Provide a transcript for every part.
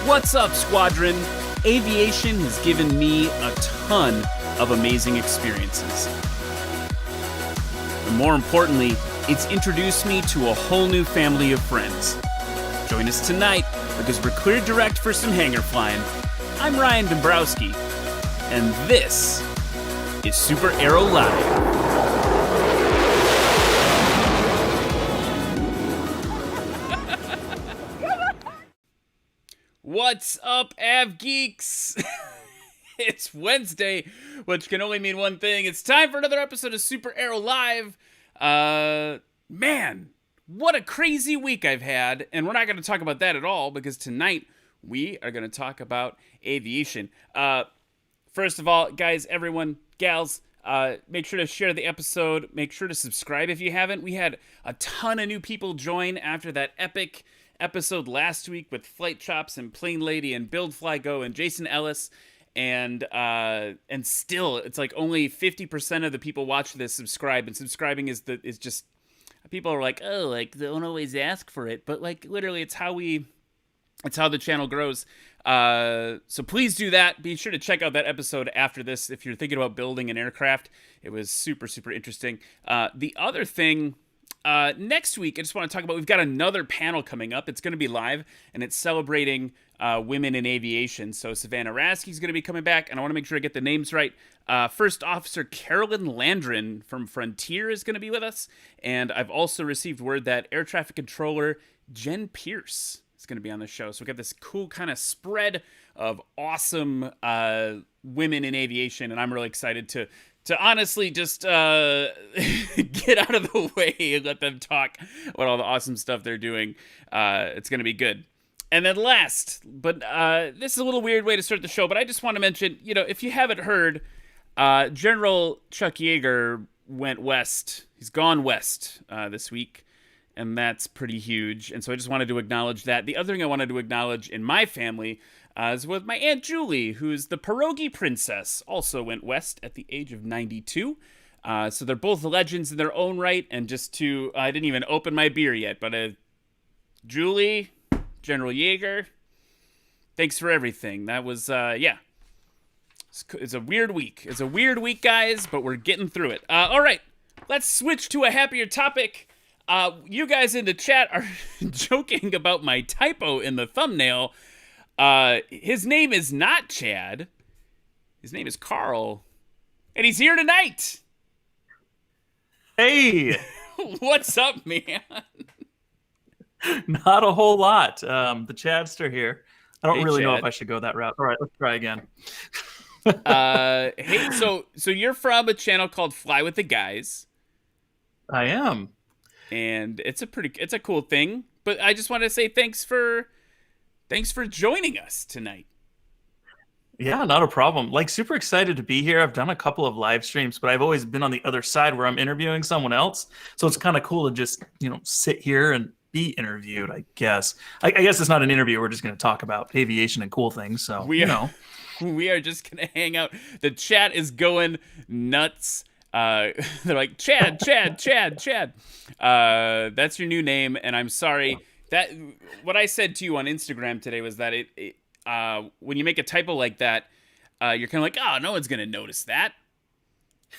What's up, Squadron? Aviation has given me a ton of amazing experiences. And more importantly, it's introduced me to a whole new family of friends. Join us tonight because we're cleared direct for some hangar flying. I'm Bryon Dembroski, and this is SuperAero Live. What's up, Av Geeks? It's Wednesday, which can only mean one thing. It's time for another episode of SuperAero Live. Man, what a crazy week I've had. And we're not going to talk about that at all, because tonight we are going to talk about aviation. First of all, guys, everyone, gals, make sure to share the episode. Make sure to subscribe if you haven't. We had a ton of new people join after that epic episode last week with Flight Chops and Plane Lady and Build Fly Go and Jason Ellis, and still it's like only 50% of the people watch this subscribe, and subscribing is just, people are like, oh, like they don't always ask for it, but like literally it's how the channel grows. So please do that. Be sure to check out that episode after this if you're thinking about building an aircraft. It was super, super interesting. The other thing, next week, I just want to talk about, we've got another panel coming up. It's going to be live, and it's celebrating women in aviation. So Savannah Rasky's going to be coming back, and I want to make sure I get the names right. First Officer Carolyn Landron from Frontier is going to be with us, and I've also received word that Air Traffic Controller Jen Pierce is going to be on the show. So we got this cool kind of spread of awesome women in aviation, and I'm really excited to honestly just get out of the way and let them talk about all the awesome stuff they're doing. It's going to be good. And then last, but this is a little weird way to start the show, but I just want to mention, if you haven't heard, General Chuck Yeager went west. He's gone west this week, and that's pretty huge. And so I just wanted to acknowledge that. The other thing I wanted to acknowledge in my family is with my Aunt Julie, who's the pierogi princess, also went west at the age of 92. So they're both legends in their own right. And just to, I didn't even open my beer yet, but Julie, General Yeager, thanks for everything. That was, yeah. It's a weird week. It's a weird week, guys, but we're getting through it. All right, let's switch to a happier topic. You guys in the chat are joking about my typo in the thumbnail. His name is not Chad. His name is Carl. And he's here tonight. Hey. What's up, man? Not a whole lot. The Chadster here. I don't really know Chad. if I should go that route. All right, let's try again. Hey, so you're from a channel called Fly with the Guys. I am. And it's a cool thing. But I just want to say thanks for joining us tonight. Yeah, not a problem. Like, super excited to be here. I've done a couple of live streams, but I've always been on the other side where I'm interviewing someone else. So it's kind of cool to just, sit here and be interviewed, I guess. I guess it's not an interview. We're just going to talk about aviation and cool things. So, we are just going to hang out. The chat is going nuts. They're like, Chad. That's your new name, and I'm sorry. That what I said to you on Instagram today was that it when you make a typo like that, you're kind of like, oh, no one's gonna notice that,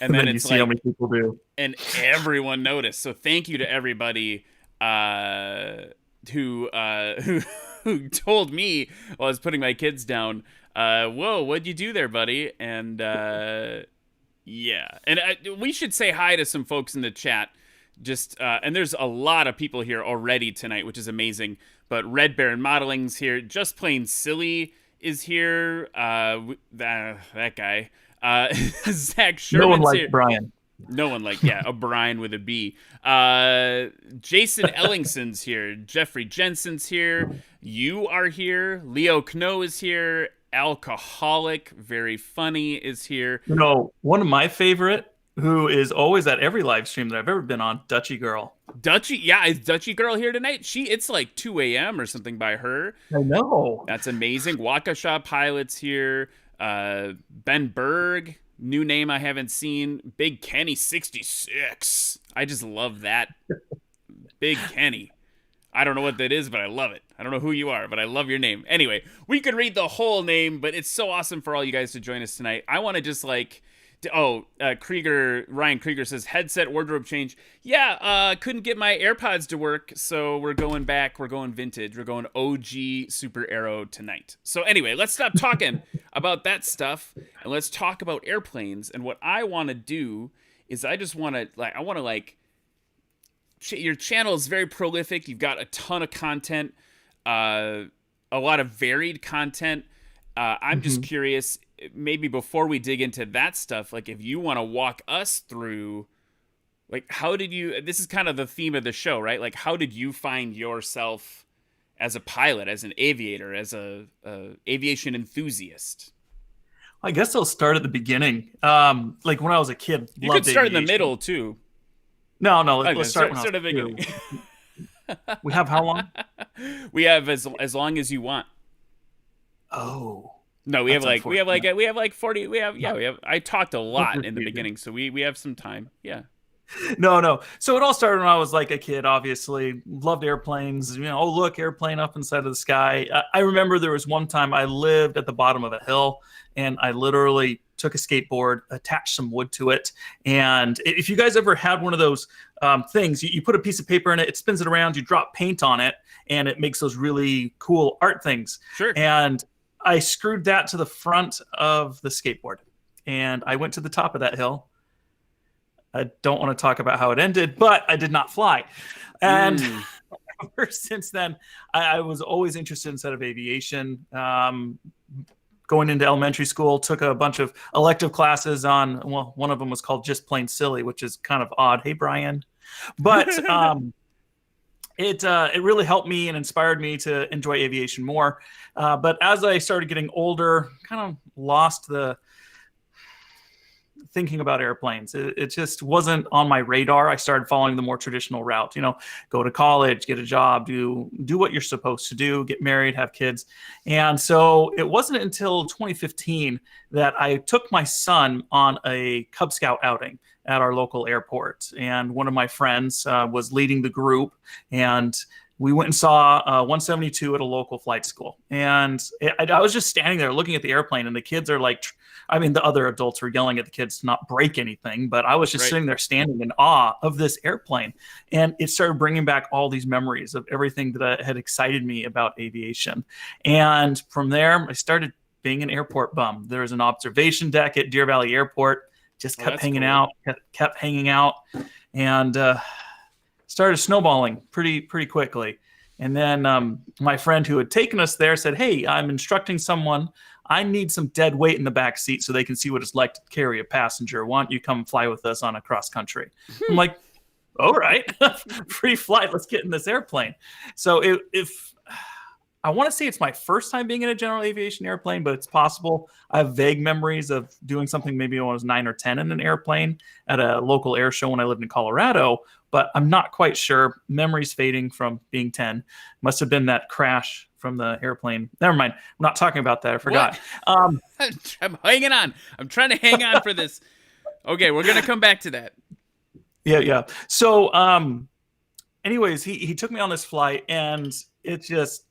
and then you it's see how many people do, and everyone noticed. So thank you to everybody who told me while I was putting my kids down. Whoa, what'd you do there, buddy? And yeah, and we should say hi to some folks in the chat. And there's a lot of people here already tonight, which is amazing. But Red Baron Modeling's here. Just Plain Silly is here. That guy. Zach Sherman's no one like here. Bryon. No one like, a Bryon with a B. Jason Ellingson's here. Jeffrey Jensen's here. You are here. Leo Kno is here. Alcoholic, very funny, is here. One of my favorite, who is always at every live stream that I've ever been on, Dutchy Girl. Is Dutchy Girl here tonight? It's like 2 a.m. or something by her. I know. That's amazing. Waukesha Pilot's here. Ben Berg, new name I haven't seen. Big Kenny 66. I just love that. Big Kenny. I don't know what that is, but I love it. I don't know who you are, but I love your name. Anyway, we could read the whole name, but it's so awesome for all you guys to join us tonight. I want to just like, Ryan Krieger says headset wardrobe change. Yeah, couldn't get my AirPods to work, so we're going back. We're going vintage. We're going OG SuperAero tonight. So anyway, let's stop talking about that stuff and let's talk about airplanes. And what I want to do is I want to your channel is very prolific. You've got a ton of content, a lot of varied content. I'm just curious, maybe before we dig into that stuff, like if you want to walk us through, like this is kind of the theme of the show, right? Like how did you find yourself as a pilot, as an aviator, as a aviation enthusiast? I guess I'll start at the beginning. Like when I was a kid, you could start in the middle too. No, let's start at the beginning. We have how long? We have as long as you want. Oh. No, we have like 40. I talked a lot in the beginning, so we have some time. Yeah. No. So it all started when I was like a kid, obviously. Loved airplanes. Oh, look, airplane up inside of the sky. I remember there was one time I lived at the bottom of a hill, and I literally took a skateboard, attached some wood to it. And if you guys ever had one of those things, you put a piece of paper in it, it spins it around, you drop paint on it, and it makes those really cool art things. Sure. And I screwed that to the front of the skateboard, and I went to the top of that hill. I don't want to talk about how it ended, but I did not fly. And ever since then, I was always interested inside of aviation. Going into elementary school, took a bunch of elective classes on, well, one of them was called Just Plain Silly, which is kind of odd. Hey, Bryon. But it really helped me and inspired me to enjoy aviation more. But as I started getting older, kind of lost the thinking about airplanes. It just wasn't on my radar. I started following the more traditional route, go to college, get a job, do what you're supposed to do, get married, have kids. And so it wasn't until 2015 that I took my son on a Cub Scout outing at our local airport. And one of my friends was leading the group, and we went and saw 172 at a local flight school. And I was just standing there looking at the airplane, and the kids are like, the other adults were yelling at the kids to not break anything, but I was just sitting there standing in awe of this airplane. And it started bringing back all these memories of everything that had excited me about aviation. And from there, I started being an airport bum. There was an observation deck at Deer Valley Airport, just kept hanging out, and started snowballing pretty quickly. And then my friend who had taken us there said, "Hey, I'm instructing someone. I need some dead weight in the back seat so they can see what it's like to carry a passenger. Why don't you come fly with us on a cross country?" I'm like, all right, free flight. Let's get in this airplane. So if I want to say it's my first time being in a general aviation airplane, but it's possible. I have vague memories of doing something maybe when I was 9 or 10 in an airplane at a local air show when I lived in Colorado, but I'm not quite sure. Memories fading from being 10. Must have been that crash from the airplane. Never mind. I'm not talking about that. I forgot. I'm hanging on. I'm trying to hang on for this. Okay, we're going to come back to that. Yeah. So anyways, he took me on this flight, and it just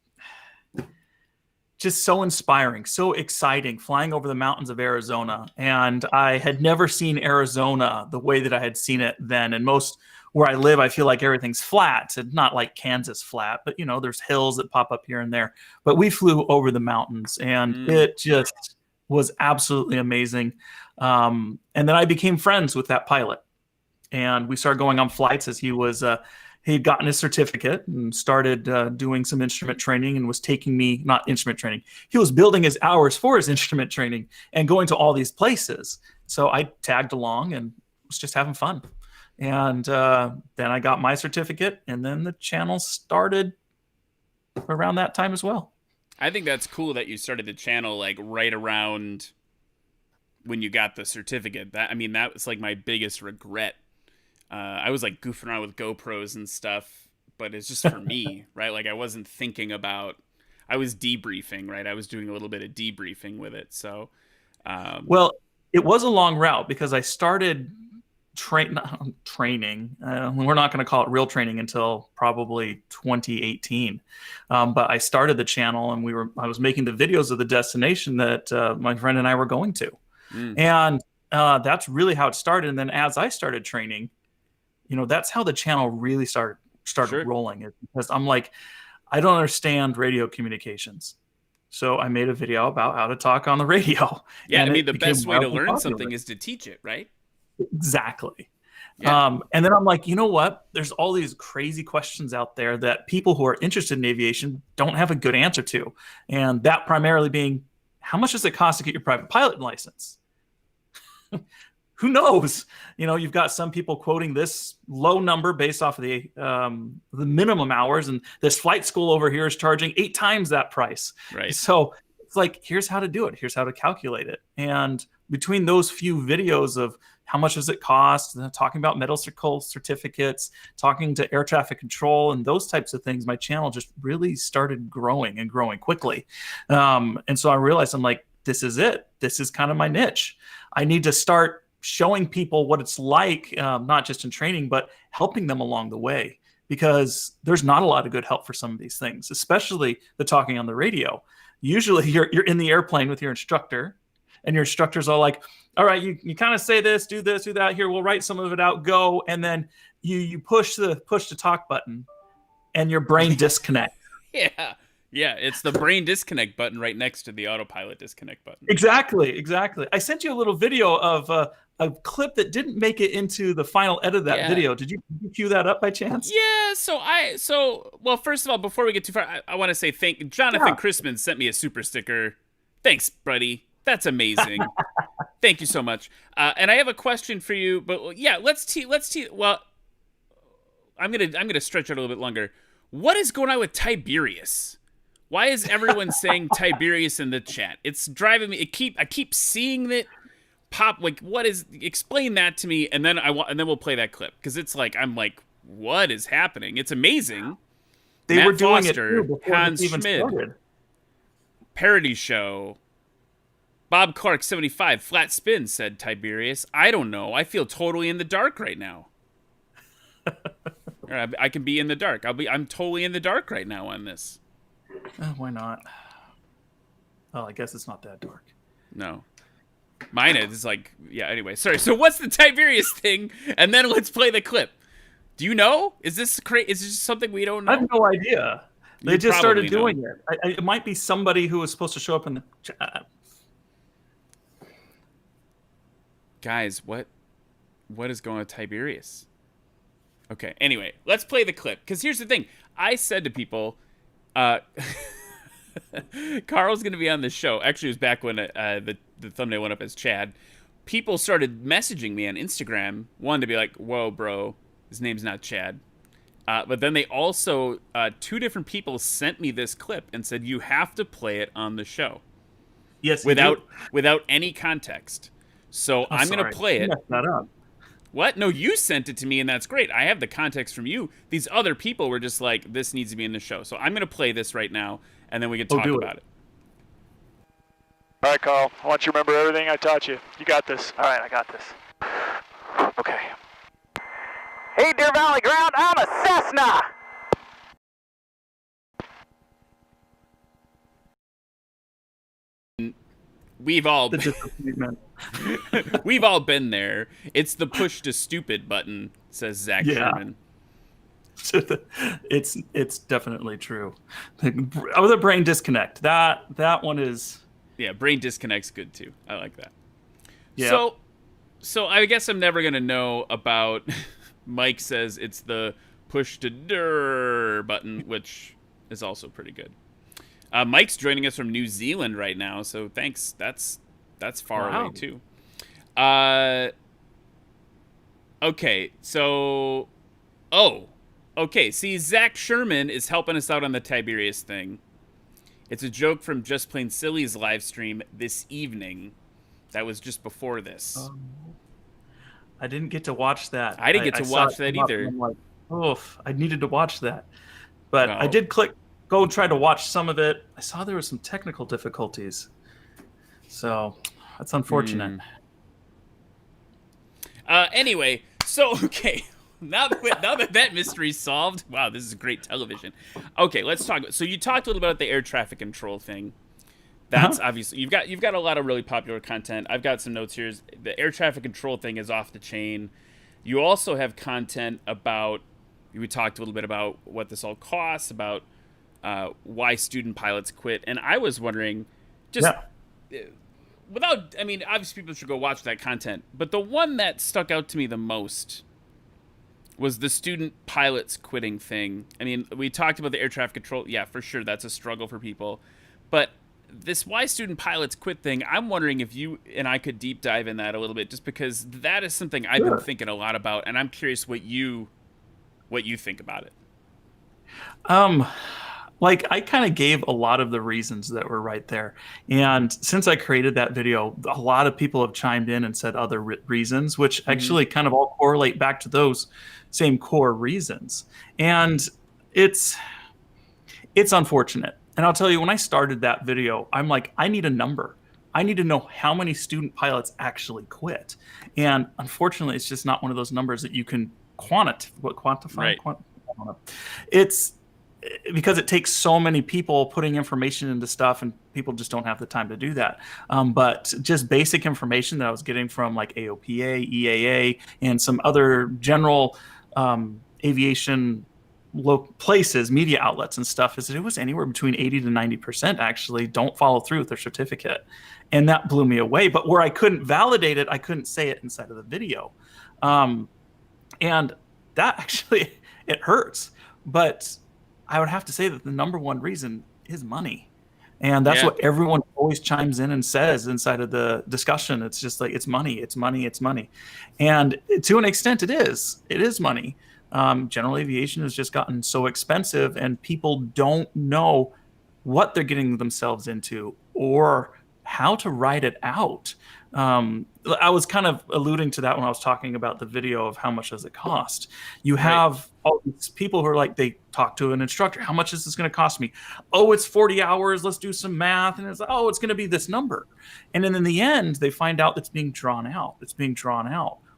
so inspiring, so exciting, flying over the mountains of Arizona. And I had never seen Arizona the way that I had seen it then. And most where I live, I feel like everything's flat. It's not like Kansas flat, but there's hills that pop up here and there. But we flew over the mountains, and it just was absolutely amazing. And then I became friends with that pilot, and we started going on flights as he was he'd gotten his certificate and started doing some instrument training, and was taking me, not instrument training, he was building his hours for his instrument training and going to all these places. So I tagged along and was just having fun. And then I got my certificate, and then the channel started around that time as well. I think that's cool that you started the channel like right around when you got the certificate. That was like my biggest regret. I was like goofing around with GoPros and stuff, but it's just for me, right? Like I wasn't thinking about, I was debriefing, right? I was doing a little bit of debriefing with it. So, well, it was a long route because I started training. We're not going to call it real training until probably 2018. But I started the channel, and I was making the videos of the destination that my friend and I were going to. And that's really how it started. And then as I started training, that's how the channel really started rolling. Is because I'm like, I don't understand radio communications. So I made a video about how to talk on the radio. Yeah, I mean, the best way to learn something is to teach it, right? Exactly. Yeah. And then I'm like, you know what? There's all these crazy questions out there that people who are interested in aviation don't have a good answer to. And that primarily being, how much does it cost to get your private pilot license? Who knows? You've got some people quoting this low number based off of the minimum hours, and this flight school over here is charging 8 times that price. Right. So it's like, here's how to do it. Here's how to calculate it. And between those few videos of how much does it cost, talking about medical certificates, talking to air traffic control, and those types of things, my channel just really started growing and growing quickly. And so I realized, I'm like, this is it. This is kind of my niche. I need to start showing people what it's like, not just in training, but helping them along the way, because there's not a lot of good help for some of these things, especially the talking on the radio. Usually you're in the airplane with your instructor, and your instructor's all like, all right, you kind of say this, do that. Here, we'll write some of it out, go. And then you push the talk button, and your brain disconnects. Yeah, it's the brain disconnect button right next to the autopilot disconnect button. Exactly. I sent you a little video of a clip that didn't make it into the final edit of that video. Did you cue that up by chance? Yeah, well, first of all, before we get too far, I want to say Jonathan Christman sent me a super sticker. Thanks, buddy. That's amazing. Thank you so much. And I have a question for you, but yeah, let's well, I'm gonna stretch it a little bit longer. What is going on with Tiberius? Why is everyone saying Tiberius in the chat? It's driving me. I keep seeing it pop. Like, explain that to me, and then we'll play that clip, because it's like, I'm like, what is happening? It's amazing. They Matt were doing Foster, it too before Hans it even Schmid, started. Parody show. Bob Clark 75 flat spin said Tiberius. I don't know. I feel totally in the dark right now. I can be in the dark. I'm totally in the dark right now on this. Why not? Oh, I guess it's not that dark. No. Mine is like, yeah, anyway. Sorry. So what's the Tiberius thing? And then let's play the clip. Do you know? Is this something we don't know? I have no idea. They just started doing know. it. It might be somebody who was supposed to show up in the chat. Guys, what is going on with Tiberius? Okay, anyway, let's play the clip. Because here's the thing. I said to people, Carl's going to be on the show. Actually, it was back when the thumbnail went up as Chad. People started messaging me on Instagram, wanted to be like, whoa, bro, his name's not Chad. But then they also, 2 different people sent me this clip and said, you have to play it on the show. Yes, without any context. So I'm going to play it. That up. What? No, you sent it to me, and that's great. I have the context from you. These other people were just like, this needs to be in the show. So I'm going to play this right now, and then we can talk about it. All right, Carl. I want you to remember everything I taught you. You got this. All right, I got this. Okay. Hey, Deer Valley Ground, I'm a Cessna! We've all been there. It's the push to stupid button, says Zach Sherman. It's definitely true. The brain disconnect. That one is. Yeah, brain disconnect's good too. I like that. Yeah. So I guess I'm never gonna know about. Mike says it's the push to dir button, which is also pretty good. Mike's joining us from New Zealand right now, so thanks. That's far away too. Okay, so okay. See, Zach Sherman is helping us out on the Tiberius thing. It's a joke from Just Plain Silly's live stream this evening. That was just before this. I didn't get to watch that. I didn't get to watch that either. I'm like, I needed to watch that. But I did go and try to watch some of it. I saw there were some technical difficulties. So that's unfortunate. Anyway, So, okay, now that mystery's solved, wow, this is great television. Okay, let's talk. So you talked a little about the air traffic control thing. That's obviously you've got a lot of really popular content. I've got some notes here. The air traffic control thing is off the chain. You also have content about. We talked a little bit about what this all costs, about why student pilots quit, and I was wondering, just without. I mean, obviously people should go watch that content, but the one that stuck out to me the most was the student pilots quitting thing. I mean, we talked about the air traffic control. Yeah, for sure, that's a struggle for people, but this why student pilots quit thing, I'm wondering if you and I could deep dive in that a little bit, just because that is something I've been thinking a lot about, and I'm curious what you think about it. Like I kind of gave a lot of the reasons that were right there. And since I created that video, a lot of people have chimed in and said other reasons, which actually kind of all correlate back to those same core reasons. And it's unfortunate. And I'll tell you, when I started that video, I'm like, I need a number. I need to know how many student pilots actually quit. And unfortunately, it's just not one of those numbers that you can quantify. Right. It's because it takes so many people putting information into stuff, and people just don't have the time to do that. But just basic information that I was getting from like AOPA, EAA, and some other general aviation places, media outlets and stuff, is that it was anywhere between 80 to 90% actually don't follow through with their certificate. And that blew me away. But where I couldn't validate it, I couldn't say it inside of the video. And that actually, it hurts. But I would have to say that the number one reason is money. And that's what everyone always chimes in and says inside of the discussion. It's just like, it's money, it's money, it's money. And to an extent, it is money. General aviation has just gotten so expensive, and people don't know what they're getting themselves into or how to write it out. I was kind of alluding to that when I was talking about the video of how much does it cost. You have all these people who are like, they talk to an instructor. How much is this going to cost me? Oh, it's 40 hours. Let's do some math. And it's like, oh, it's going to be this number. And then in the end, they find out it's being drawn out.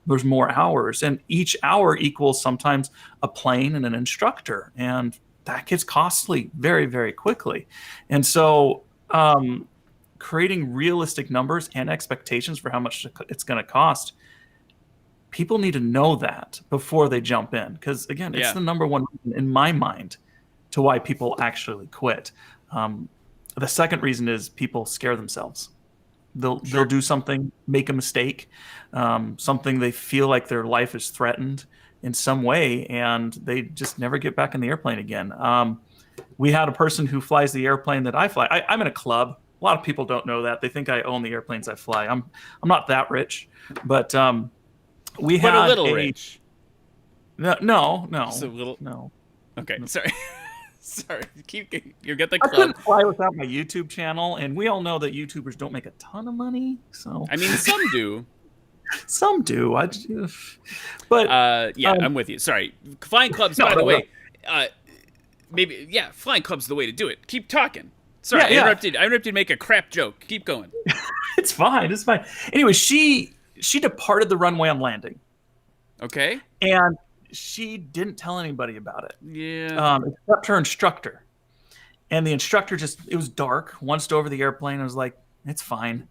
There's more hours, and each hour equals sometimes a plane and an instructor. And that gets costly very, very quickly. And so creating realistic numbers and expectations for how much it's going to cost, people need to know that before they jump in. Because again, it's the number one reason in my mind to why people actually quit. The second reason is people scare themselves. They'll do something, make a mistake, something they feel like their life is threatened in some way, and they just never get back in the airplane again. We had a person who flies the airplane that I fly. I'm in a club. A lot of people don't know that. They think I own the airplanes I fly. I'm not that rich, but we had a little rich. No. Just a little. No. Okay, No. Sorry. Sorry, you get the I club. couldn't fly without my YouTube channel, and we all know that YouTubers don't make a ton of money. So I mean, some do. Some do. But I'm with you. Sorry, flying clubs. By the way, flying clubs the way to do it. Keep talking. Sorry, I interrupted. I interrupted to make a crap joke. Keep going. It's fine. Anyway, she departed the runway on landing. Okay. And she didn't tell anybody about it. Yeah. Except her instructor. And the instructor it was dark, once over the airplane. I was like, it's fine.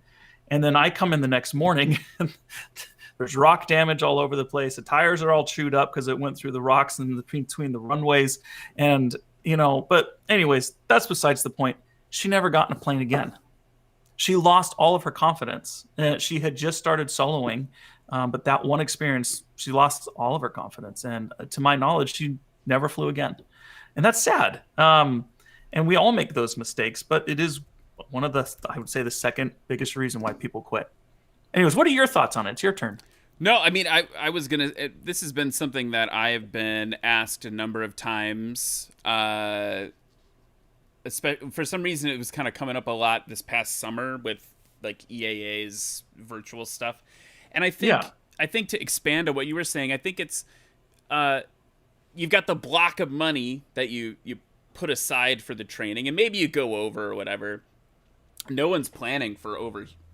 And then I come in the next morning, and there's rock damage all over the place. The tires are all chewed up because it went through the rocks in between the runways. And, but anyways, that's besides the point. She never got in a plane again. She lost all of her confidence. She had just started soloing. But that one experience, she lost all of her confidence. And to my knowledge, she never flew again. And that's sad. And we all make those mistakes, but it is one of I would say the second biggest reason why people quit. Anyways, what are your thoughts on it? It's your turn. No, I mean, I was going to, this has been something that I have been asked a number of times. For some reason, it was kind of coming up a lot this past summer with like EAA's virtual stuff. And I think to expand on what you were saying, I think it's you've got the block of money that you put aside for the training, and maybe you go over or whatever. No one's planning for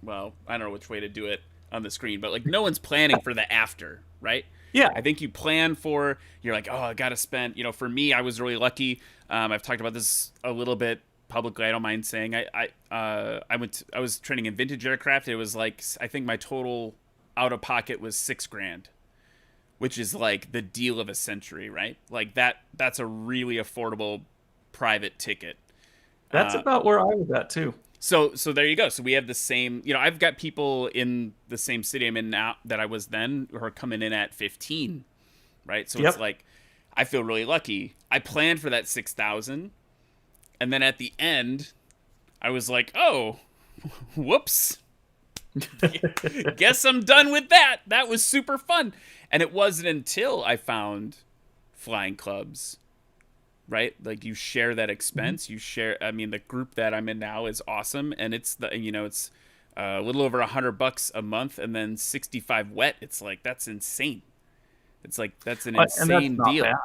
well, I don't know which way to do it on the screen, but like no one's planning for the after, right? Yeah. I think you plan for, you're like, oh, I got to spend, for me, I was really lucky. I've talked about this a little bit publicly. I don't mind saying I was training in vintage aircraft. It was like, I think my total out of pocket was $6,000, which is like the deal of a century, right? Like that's a really affordable private ticket. That's about where I was at too. So there you go. So we have the same, I've got people in the same city I'm in now that I was then who are coming in at 15, right? So it's like, I feel really lucky. I planned for that 6,000. And then at the end, I was like, oh, whoops. Guess I'm done with that. That was super fun. And it wasn't until I found flying clubs, right? Like you share that expense. You share, the group that I'm in now is awesome. And it's it's a little over $100 a month and then 65 wet. It's like, that's insane. It's like, that's an insane deal. Bad.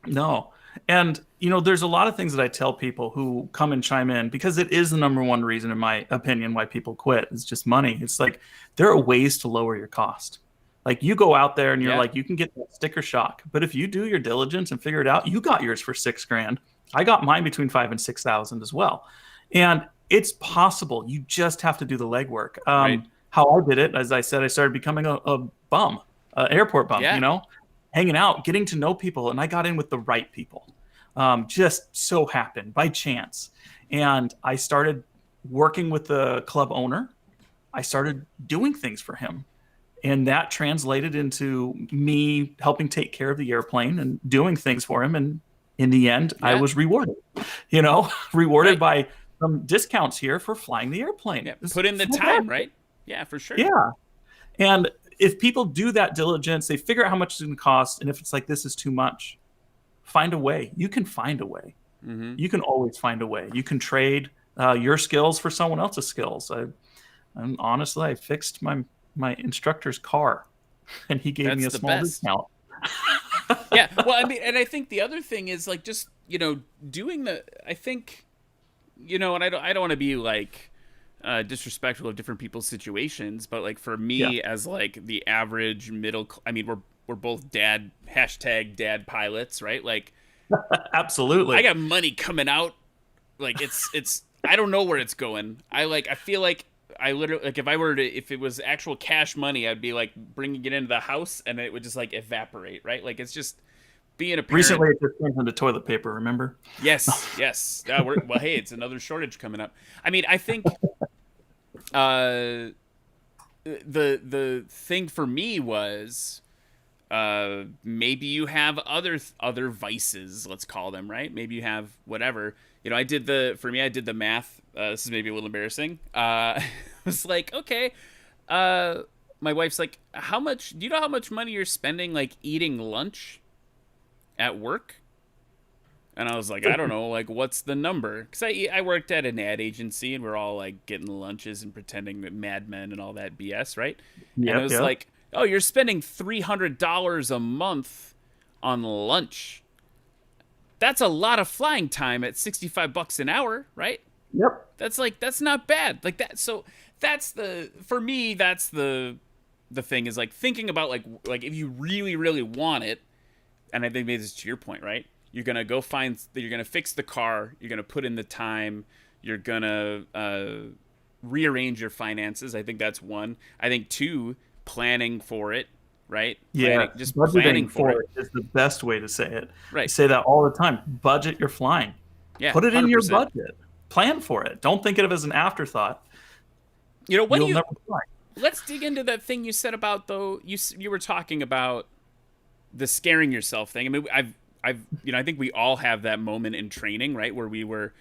No. And, there's a lot of things that I tell people who come and chime in, because it is the number one reason, in my opinion, why people quit. It's just money. It's like, there are ways to lower your cost. Like you go out there and you're like, you can get that sticker shock. But if you do your diligence and figure it out, you got yours for $6,000. I got mine between $5,000 and $6,000 as well. And it's possible. You just have to do the legwork. Right. How I did it, as I said, I started becoming a bum, an airport bum, hanging out, getting to know people. And I got in with the right people. Just so happened by chance. And I started working with the club owner. I started doing things for him. And that translated into me helping take care of the airplane and doing things for him. And in the end, I was rewarded, rewarded by some discounts here for flying the airplane. Yeah, put in the time, right? Yeah, for sure. Yeah. And if people do that diligence, they figure out how much it's going to cost. And if it's like, this is too much, find a way. You can find a way. Mm-hmm. You can always find a way. You can trade your skills for someone else's skills. And honestly, I fixed my instructor's car, and he gave me a small discount. Yeah, well, and I think the other thing is like just doing I think and I don't want to be like disrespectful of different people's situations, but like for me as like the average middle, we're both dad pilots, right? Like absolutely, I got money coming out, like it's I don't know where it's going. I feel like I literally, like, if it was actual cash money, I'd be like bringing it into the house and it would just like evaporate, right? Like it's just being a parent. Recently, it just turned into toilet paper. Remember? Yes. Well, hey, it's another shortage coming up. I think the thing for me was maybe you have other vices, let's call them, right? Maybe you have whatever. I did the math. This is maybe a little embarrassing. I was like, okay. My wife's like, do you know how much money you're spending like eating lunch at work? And I was like, I don't know, like what's the number? Because I worked at an ad agency and we're all like getting lunches and pretending that Mad Men and all that BS, right? Yep, and it was like, oh, you're spending $300 a month on lunch. That's a lot of flying time at $65 an hour, right? Yep. That's not bad. Like that. So for me, that's the thing is like thinking about like if you really, really want it. And I think maybe this is to your point, right? You're going to go you're going to fix the car. You're going to put in the time. You're going to rearrange your finances. I think that's one. I think two, planning for it. Right? Yeah, just planning for it is the best way to say it. Right. I say that all the time. Budget your flying. Yeah, put it 100%. In your budget. Plan for it. Don't think of it as an afterthought. You'll never fly. Let's dig into that thing you said about though. You were talking about the scaring yourself thing. I think we all have that moment in training, right, where we were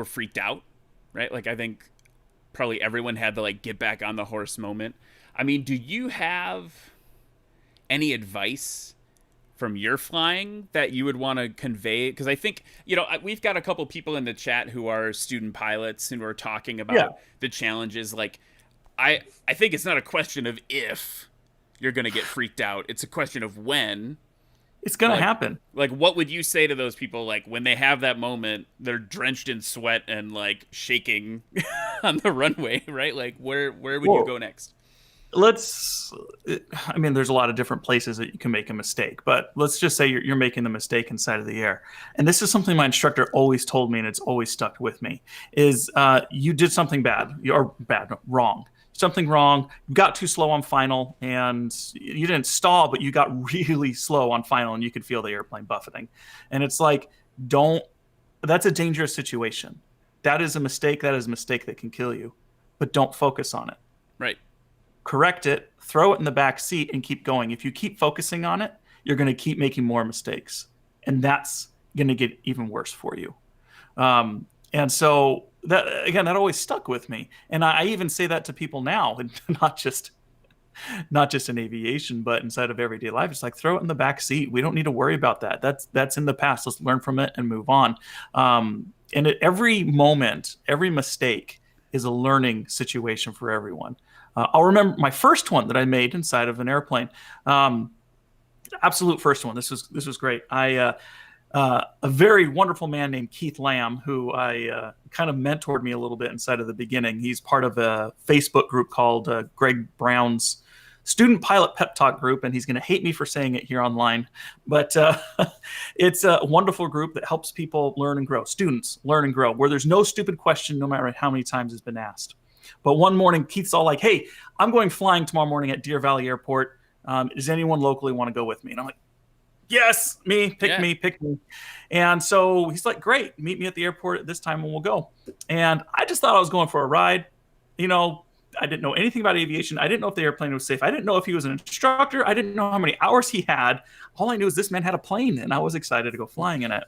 freaked out, right? Like I think probably everyone had the like get back on the horse moment. Do you have any advice from your flying that you would want to convey? Because I think, we've got a couple people in the chat who are student pilots and we're talking about the challenges. Like, I think it's not a question of if you're going to get freaked out. It's a question of when. It's going to happen. Like, what would you say to those people, like, when they have that moment, they're drenched in sweat and, like, shaking on the runway, right? Like, where would you go next? I mean, there's a lot of different places that you can make a mistake, but let's just say you're making the mistake inside of the air. And this is something my instructor always told me, and it's always stuck with me, is you did something wrong. Something wrong, you got too slow on final, and you didn't stall, but you got really slow on final, and you could feel the airplane buffeting. And it's like, that's a dangerous situation. That is a mistake. That is a mistake that can kill you, but don't focus on it. Right. Correct it, throw it in the back seat, and keep going. If you keep focusing on it, you're going to keep making more mistakes, and that's going to get even worse for you. And so that always stuck with me. And I even say that to people now, and not just in aviation, but inside of everyday life. It's like, throw it in the back seat. We don't need to worry about that. That's in the past. Let's learn from it and move on. And at every moment, every mistake is a learning situation for everyone. I'll remember my first one that I made inside of an airplane. Absolute first one. This was great. A very wonderful man named Keith Lamb, who I kind of mentored me a little bit inside of the beginning. He's part of a Facebook group called Greg Brown's Student Pilot Pep Talk group, and he's going to hate me for saying it here online. But it's a wonderful group that helps people learn and grow. Students learn and grow, where there's no stupid question, no matter how many times it's been asked. But one morning, Keith's all like, "Hey, I'm going flying tomorrow morning at Deer Valley Airport. Does anyone locally want to go with me?" And I'm like, "Yes, pick me." And so he's like, "Great, meet me at the airport at this time and we'll go." And I just thought I was going for a ride. I didn't know anything about aviation. I didn't know if the airplane was safe. I didn't know if he was an instructor. I didn't know how many hours he had. All I knew is this man had a plane, and I was excited to go flying in it.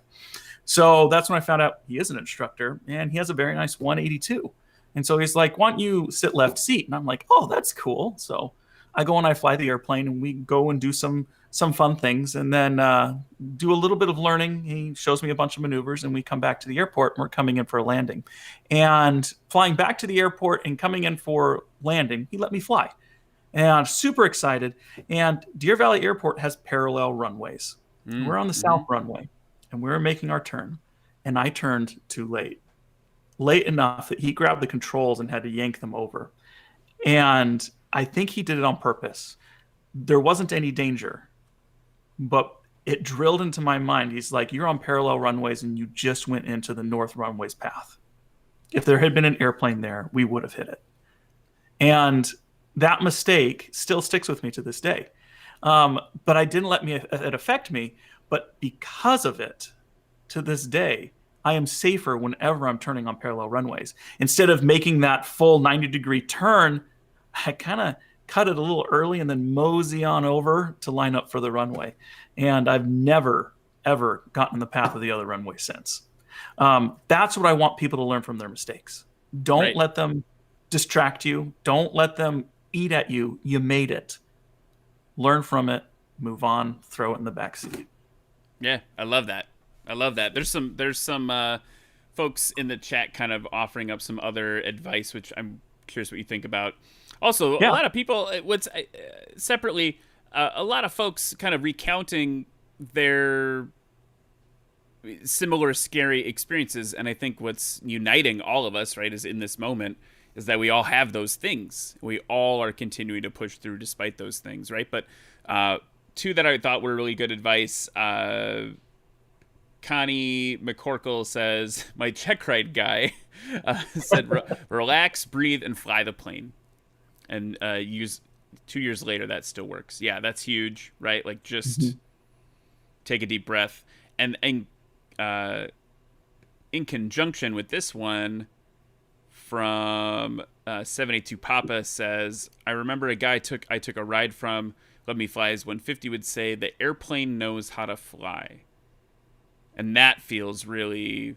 So that's when I found out he is an instructor, and he has a very nice 182. And so he's like, "Why don't you sit left seat?" And I'm like, "Oh, that's cool." So I go and I fly the airplane, and we go and do some fun things, and then do a little bit of learning. He shows me a bunch of maneuvers, and we come back to the airport, and we're coming in for a landing. And flying back to the airport and coming in for landing, he let me fly. And I'm super excited. And Deer Valley Airport has parallel runways. We're on the south runway, and we were making our turn, and I turned too late. Late enough that he grabbed the controls and had to yank them over. And I think he did it on purpose. There wasn't any danger, but it drilled into my mind. He's like, "You're on parallel runways and you just went into the north runway's path. If there had been an airplane there, we would have hit it." And that mistake still sticks with me to this day. But I didn't let it affect me. But because of it, to this day, I am safer whenever I'm turning on parallel runways. Instead of making that full 90-degree turn, I kind of cut it a little early and then mosey on over to line up for the runway. And I've never, ever gotten in the path of the other runway since. That's what I want people to learn from their mistakes. Don't let them distract you. Don't let them eat at you. You made it. Learn from it. Move on. Throw it in the backseat. Yeah, I love that. There's some folks in the chat kind of offering up some other advice, which I'm curious what you think about. Also, a lot of people, separately, a lot of folks kind of recounting their similar scary experiences. And I think what's uniting all of us, right, is in this moment, is that we all have those things. We all are continuing to push through despite those things, right? But two that I thought were really good advice. Connie McCorkle says, "My check ride guy said, relax, breathe, and fly the plane." And 2 years later, that still works. Yeah, that's huge, right? Like, just take a deep breath. And in conjunction with this one from 782 Papa says, "I remember a guy I took a ride from Let Me Fly's 150 would say, 'The airplane knows how to fly.'" And that feels really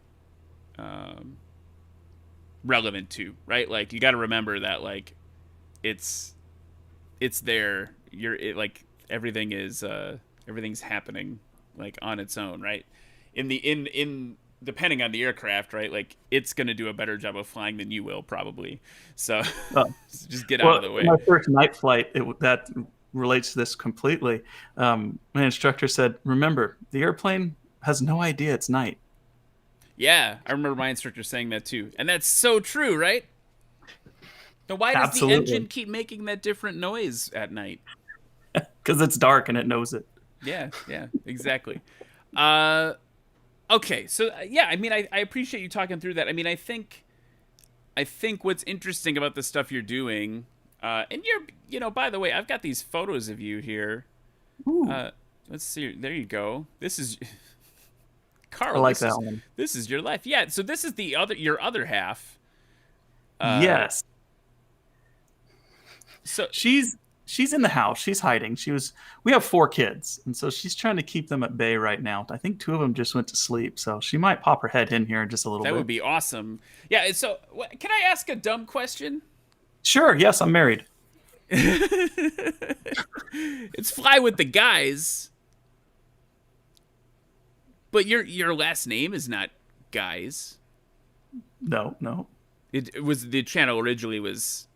relevant too, right? Like, you got to remember that, like, it's there. Like, everything is everything's happening, like, on its own, right? In depending on the aircraft, right? Like, it's gonna do a better job of flying than you will, probably. So just get out of the way. My first night flight, that relates to this completely. My instructor said, "Remember, the airplane has no idea it's night." Yeah, I remember my instructor saying that too. And that's so true, right? Now, why does the Absolutely. engine keep making that different noise at night? Because it's dark and it knows it. Yeah, exactly. Okay, so yeah, I mean, I appreciate you talking through that. I mean, I think what's interesting about the stuff you're doing, and by the way, I've got these photos of you here. Let's see. There you go. This is Carl. I like that one. This is your life. Yeah. So this is your other half. Yes. So she's in the house. She's hiding. We have 4 kids, and so she's trying to keep them at bay right now. I think 2 of them just went to sleep, so she might pop her head in here in just a little bit. That would be awesome. Yeah. So can I ask a dumb question? Sure. Yes, I'm married. It's fly with the guys, but your last name is not Guys. No. It was the channel originally was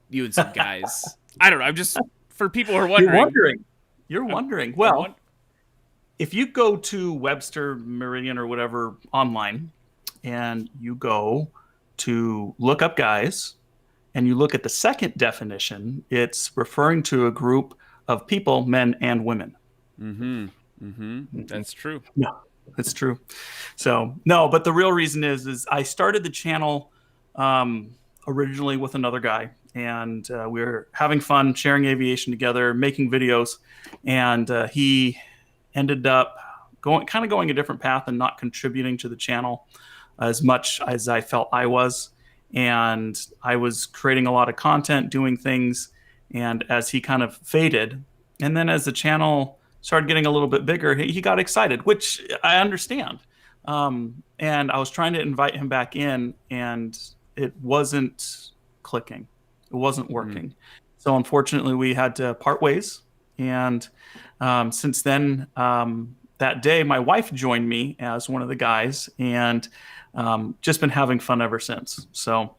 you and some guys. I don't know. I'm just for people who are wondering. You're wondering. Well, if you go to Webster, Meridian, or whatever online, and you go to look up guys, and you look at the second definition, it's referring to a group of people, men and women. That's true. No, it's true. So no, but the real reason is I started the channel originally with another guy, and we were having fun sharing aviation together, making videos, and he ended up going a different path and not contributing to the channel as much as I felt I was. And I was creating a lot of content, doing things, and as he kind of faded, and then as the channel started getting a little bit bigger, he got excited, which I understand. And I was trying to invite him back in, and it wasn't clicking. It wasn't working. So unfortunately, we had to part ways. And since then, that day, my wife joined me as one of the guys, and just been having fun ever since. So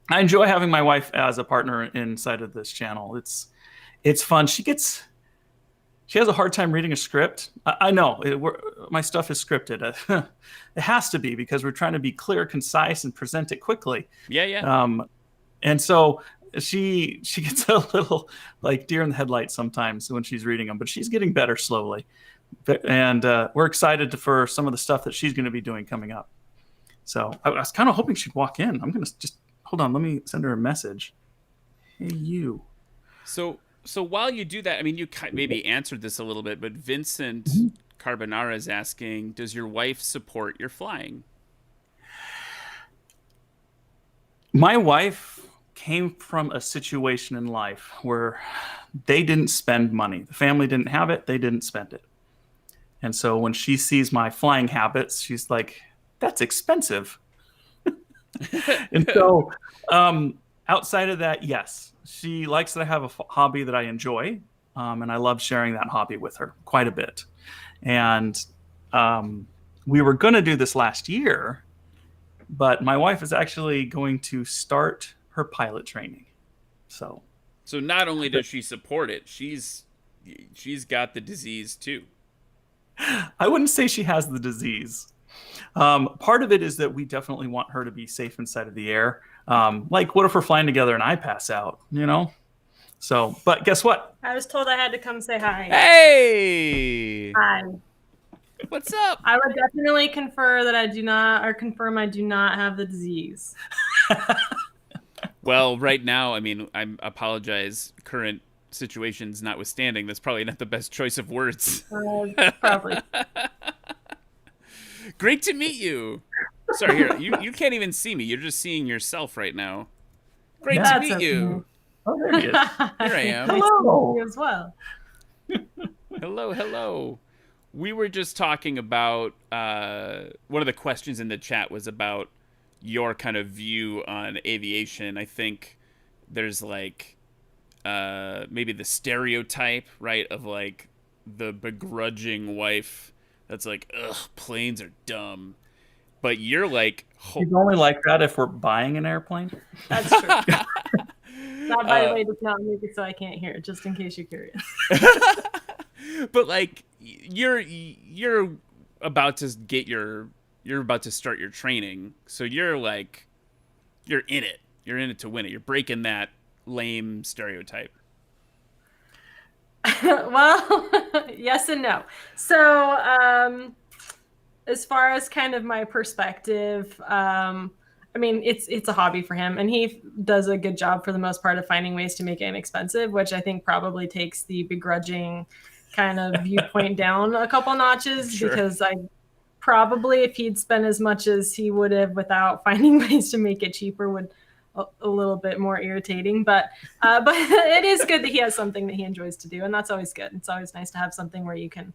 I enjoy having my wife as a partner inside of this channel. It's fun. She has a hard time reading a script. I know my stuff is scripted. It has to be because we're trying to be clear, concise, and present it quickly. Yeah. And so she gets a little like deer in the headlights sometimes when she's reading them, but she's getting better slowly. And we're excited for some of the stuff that she's going to be doing coming up. So I was kind of hoping she'd walk in. I'm going to just hold on. Let me send her a message. Hey, you. So while you do that, I mean, you maybe answered this a little bit, but Vincent Carbonara is asking, does your wife support your flying? My wife came from a situation in life where they didn't spend money. The family didn't have it. They didn't spend it. And so when she sees my flying habits, she's like, that's expensive. And so outside of that, yes, she likes that I have a hobby that I enjoy. And I love sharing that hobby with her quite a bit. And we were going to do this last year, but my wife is actually going to start her pilot training. So not only does she support it, she's got the disease too. I wouldn't say she has the disease. Part of it is that we definitely want her to be safe inside of the air. Like, what if we're flying together and I pass out, So, but guess what? I was told I had to come say hi. Hey! Hi. What's up? I would definitely confirm I do not have the disease. Well, right now, I mean, I apologize. Current situations notwithstanding, that's probably not the best choice of words. Probably. Great to meet you. Sorry, here, you can't even see me. You're just seeing yourself right now. Great to meet you. Oh, there he is. Here I am. Hello. You as well. Hello. We were just talking about one of the questions in the chat was about your kind of view on aviation. I think there's like maybe the stereotype, right, of like the begrudging wife that's like, ugh, planes are dumb. But you're like... She's only like that if we're buying an airplane. That's true. That, by the way, does not make it so I can't hear it, just in case you're curious. But like, you're about to start your training, so you're in it. you're in it to win it. You're breaking that lame stereotype. Well, yes and no. So, as far as kind of my perspective, I mean, it's a hobby for him, and he does a good job for the most part of finding ways to make it inexpensive, which I think probably takes the begrudging kind of viewpoint down a couple notches. Sure. Because I probably, if he'd spent as much as he would have without finding ways to make it cheaper, would a little bit more irritating. But it is good that he has something that he enjoys to do, and that's always good. It's always nice to have something where you can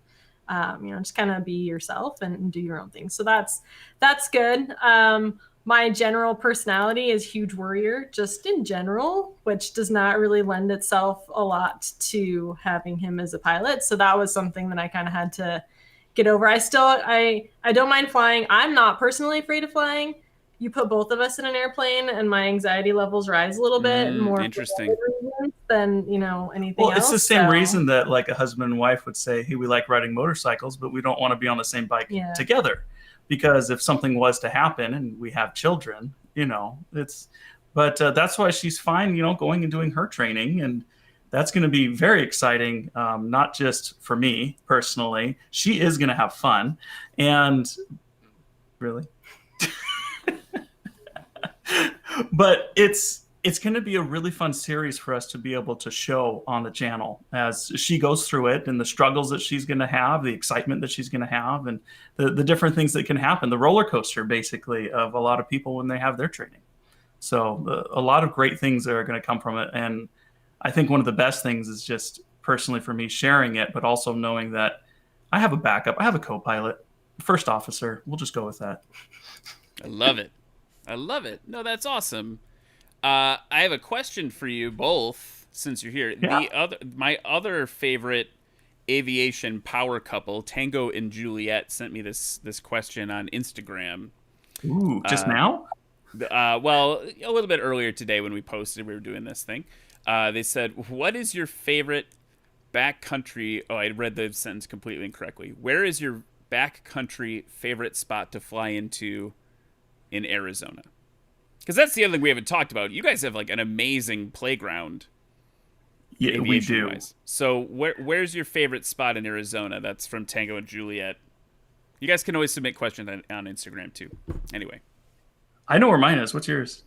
just kind of be yourself and do your own thing. So that's good. My general personality is huge worrier, just in general, which does not really lend itself a lot to having him as a pilot. So that was something that I kind of had to get over. I don't mind flying. I'm not personally afraid of flying. You put both of us in an airplane and my anxiety levels rise a little bit more interesting than anything else. It's the same reason that like a husband and wife would say, hey, we like riding motorcycles, but we don't want to be on the same bike together. Because if something was to happen and we have children, that's why she's fine, going and doing her training. And that's going to be very exciting, not just for me personally. She is going to have fun. And really? But it's going to be a really fun series for us to be able to show on the channel as she goes through it, and the struggles that she's going to have, the excitement that she's going to have, and the different things that can happen, the roller coaster basically of a lot of people when they have their training. So a lot of great things that are going to come from it. And I think one of the best things is just personally for me sharing it, but also knowing that I have a backup. I have a co-pilot, first officer. We'll just go with that. I love it. No, that's awesome. I have a question for you both, since you're here. Yeah. My other favorite aviation power couple, Tango and Juliet, sent me this question on Instagram. Ooh, just now? Well, a little bit earlier today when we posted, we were doing this thing. They said, what is your favorite backcountry? Oh, I read the sentence completely incorrectly. Where is your backcountry favorite spot to fly into in Arizona? Because that's the other thing we haven't talked about. You guys have like an amazing playground. Yeah, we do. Wise. So where's your favorite spot in Arizona? That's from Tango and Juliet. You guys can always submit questions on Instagram too. Anyway. I know where mine is. What's yours?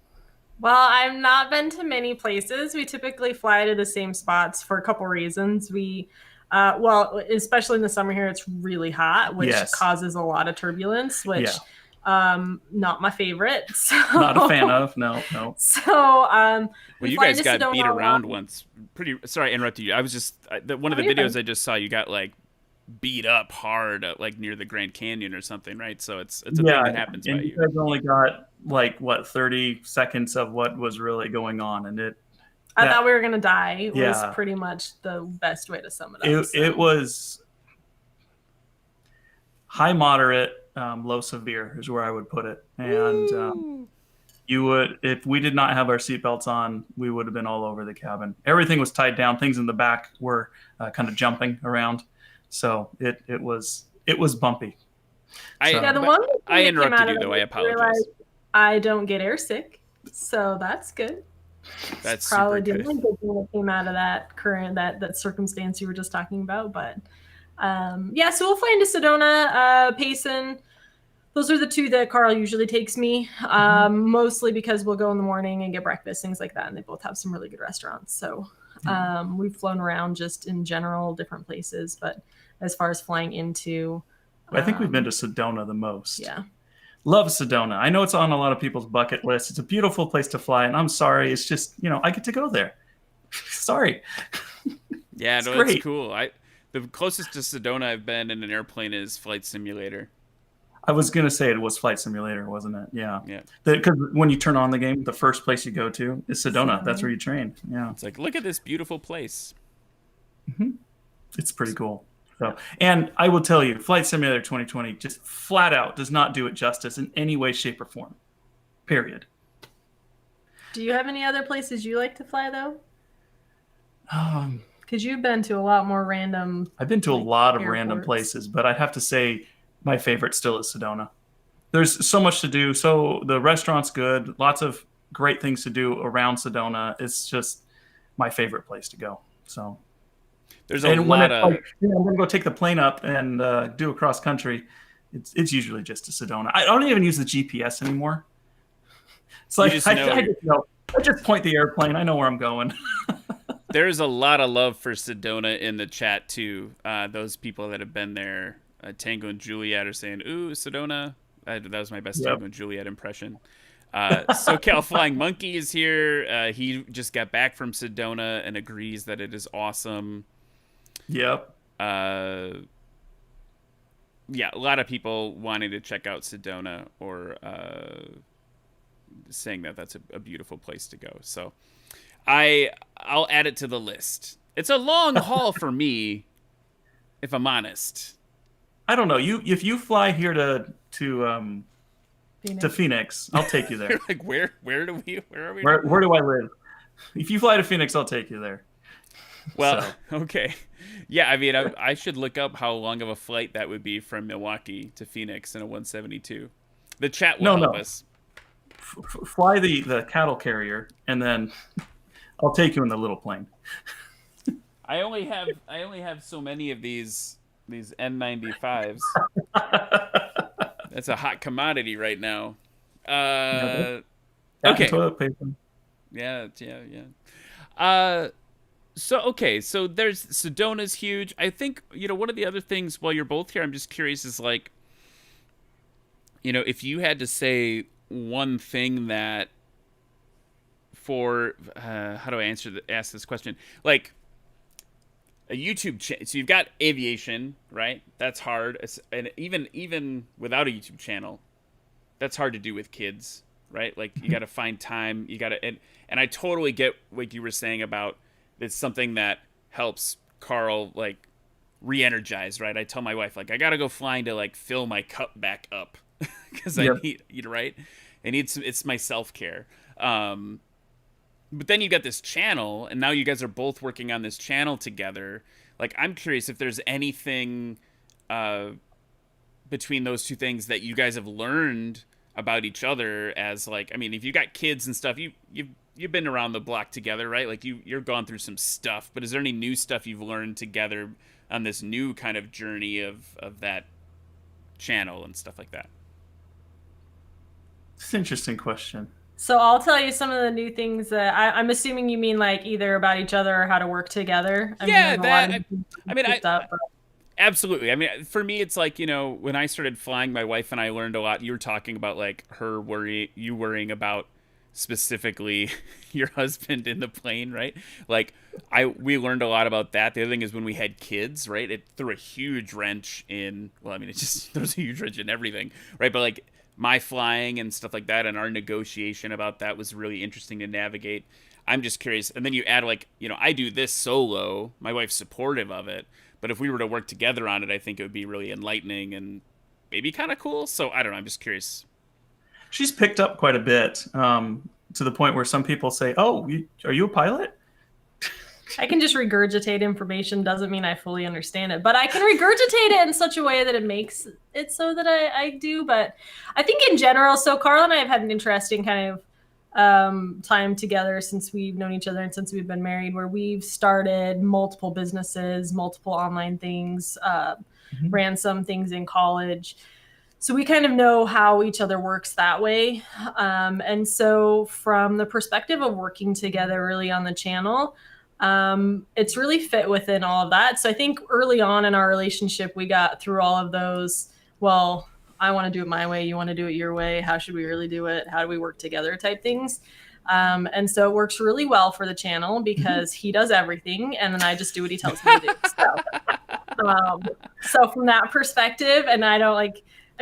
Well, I've not been to many places. We typically fly to the same spots for a couple reasons. We, especially in the summer here, it's really hot, which causes a lot of turbulence, which... Yeah. Not my favorite. So, not a fan of. No. So, well, you guys got beat around once. Sorry, I interrupted you. I was just one of the videos I just saw. You got like beat up hard, like near the Grand Canyon or something, right? So it's a thing that happens. And by you guys only got like 30 seconds of what was really going on, and I thought we were gonna die. Was pretty much the best way to sum it up. It was high, moderate. Low severe is where I would put it. And you would, if we did not have our seatbelts on, we would have been all over the cabin. Everything was tied down. Things in the back were kind of jumping around. So it was bumpy. I interrupted you though. I apologize. I don't get airsick, so that's good. That's probably super the only good thing that came out of that current that circumstance you were just talking about. But so we'll fly into Sedona, Payson. Those are the two that Carl usually takes me, mostly because we'll go in the morning and get breakfast, things like that. And they both have some really good restaurants. So we've flown around just in general, different places. But as far as flying into... I think we've been to Sedona the most. Yeah. Love Sedona. I know it's on a lot of people's bucket list. It's a beautiful place to fly. And I'm sorry. It's just, I get to go there. Sorry. Yeah, it's cool. The closest to Sedona I've been in an airplane is Flight Simulator. I was going to say it was Flight Simulator, wasn't it? Yeah. Yeah. Because when you turn on the game, the first place you go to is Sedona. That's where you train. Yeah. It's like, look at this beautiful place. Mm-hmm. It's pretty cool. So, and I will tell you, Flight Simulator 2020 just flat out does not do it justice in any way, shape, or form. Period. Do you have any other places you like to fly, though? Because you've been to a lot more random... I've been to a lot of random places, but I'd have to say my favorite still is Sedona. There's so much to do. So the restaurant's good. Lots of great things to do around Sedona. It's just my favorite place to go. So there's a lot of. Like, I'm going to go take the plane up and do a cross country. It's usually just to Sedona. I don't even use the GPS anymore. It's like I just point the airplane. I know where I'm going. There's a lot of love for Sedona in the chat too. Those people that have been there, Tango and Juliet, are saying, "Ooh, Sedona." That was my best Tango and Juliet impression. SoCal Flying Monkey is here. He just got back from Sedona and agrees that it is awesome. Yep. Yeah, a lot of people wanting to check out Sedona or saying that that's a beautiful place to go. So I'll add it to the list. It's a long haul for me, if I'm honest. I don't know. If you fly here to Phoenix, I'll take you there. Like where are we? Where do I live? If you fly to Phoenix, I'll take you there. Well, okay. Yeah, I mean, I should look up how long of a flight that would be from Milwaukee to Phoenix in a 172. The chat will help us. Fly the cattle carrier, and then I'll take you in the little plane. I only have so many of these N95s. That's a hot commodity right now. Okay. Toilet paper. Yeah. So there's Sedona's huge. I think, one of the other things while you're both here, I'm just curious is like, if you had to say one thing that for, how do I ask this question? Like a YouTube channel. So you've got Aviation, right? That's hard. And even without a YouTube channel, that's hard to do with kids, right? Like you got to find time. You got to, and I totally get what you were saying about it's something that helps Carl like re-energize, right? I tell my wife, like, I got to go flying to like fill my cup back up because I need, right? It's my self-care. But then you got this channel, and now you guys are both working on this channel together. Like, I'm curious if there's anything between those two things that you guys have learned about each other as, like, I mean, if you got kids and stuff, you've been around the block together, right? Like, you're gone through some stuff. But is there any new stuff you've learned together on this new kind of journey of that channel and stuff like that? It's an interesting question. So I'll tell you some of the new things that I'm assuming you mean like either about each other or how to work together. Absolutely. I mean, for me, it's like, when I started flying, my wife and I learned a lot. You were talking about like you worrying about specifically your husband in the plane, right? Like we learned a lot about that. The other thing is when we had kids, right? It threw a huge wrench in, well, I mean, it just throws a huge wrench in everything, right? But like, my flying and stuff like that and our negotiation about that was really interesting to navigate. I'm just curious. And then you add like, I do this solo. My wife's supportive of it. But if we were to work together on it, I think it would be really enlightening and maybe kind of cool. So I don't know. I'm just curious. She's picked up quite a bit to the point where some people say, oh, are you a pilot? I can just regurgitate information. Doesn't mean I fully understand it, but I can regurgitate it in such a way that it makes it so that I do. But I think in general, so Carl and I have had an interesting kind of time together since we've known each other and since we've been married, where we've started multiple businesses, multiple online things, ran some things in college. So we kind of know how each other works that way. And so from the perspective of working together really on the channel, it's really fit within all of that. So I think early on in our relationship, we got through all of those, well, I want to do it my way. You want to do it your way. How should we really do it? How do we work together type things? And so it works really well for the channel because he does everything and then I just do what he tells me to do. So from that perspective, and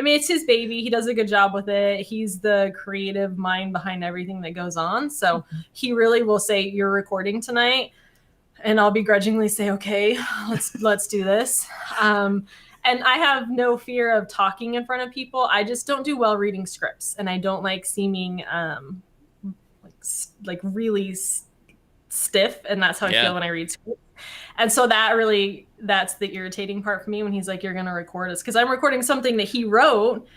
it's his baby. He does a good job with it. He's the creative mind behind everything that goes on. So he really will say, you're recording tonight. And I'll begrudgingly say, okay, let's do this. And I have no fear of talking in front of people. I just don't do well reading scripts. And I don't like seeming like really stiff. And that's how I feel when I read scripts. And so that's the irritating part for me when he's like, you're going to record us. Because I'm recording something that he wrote.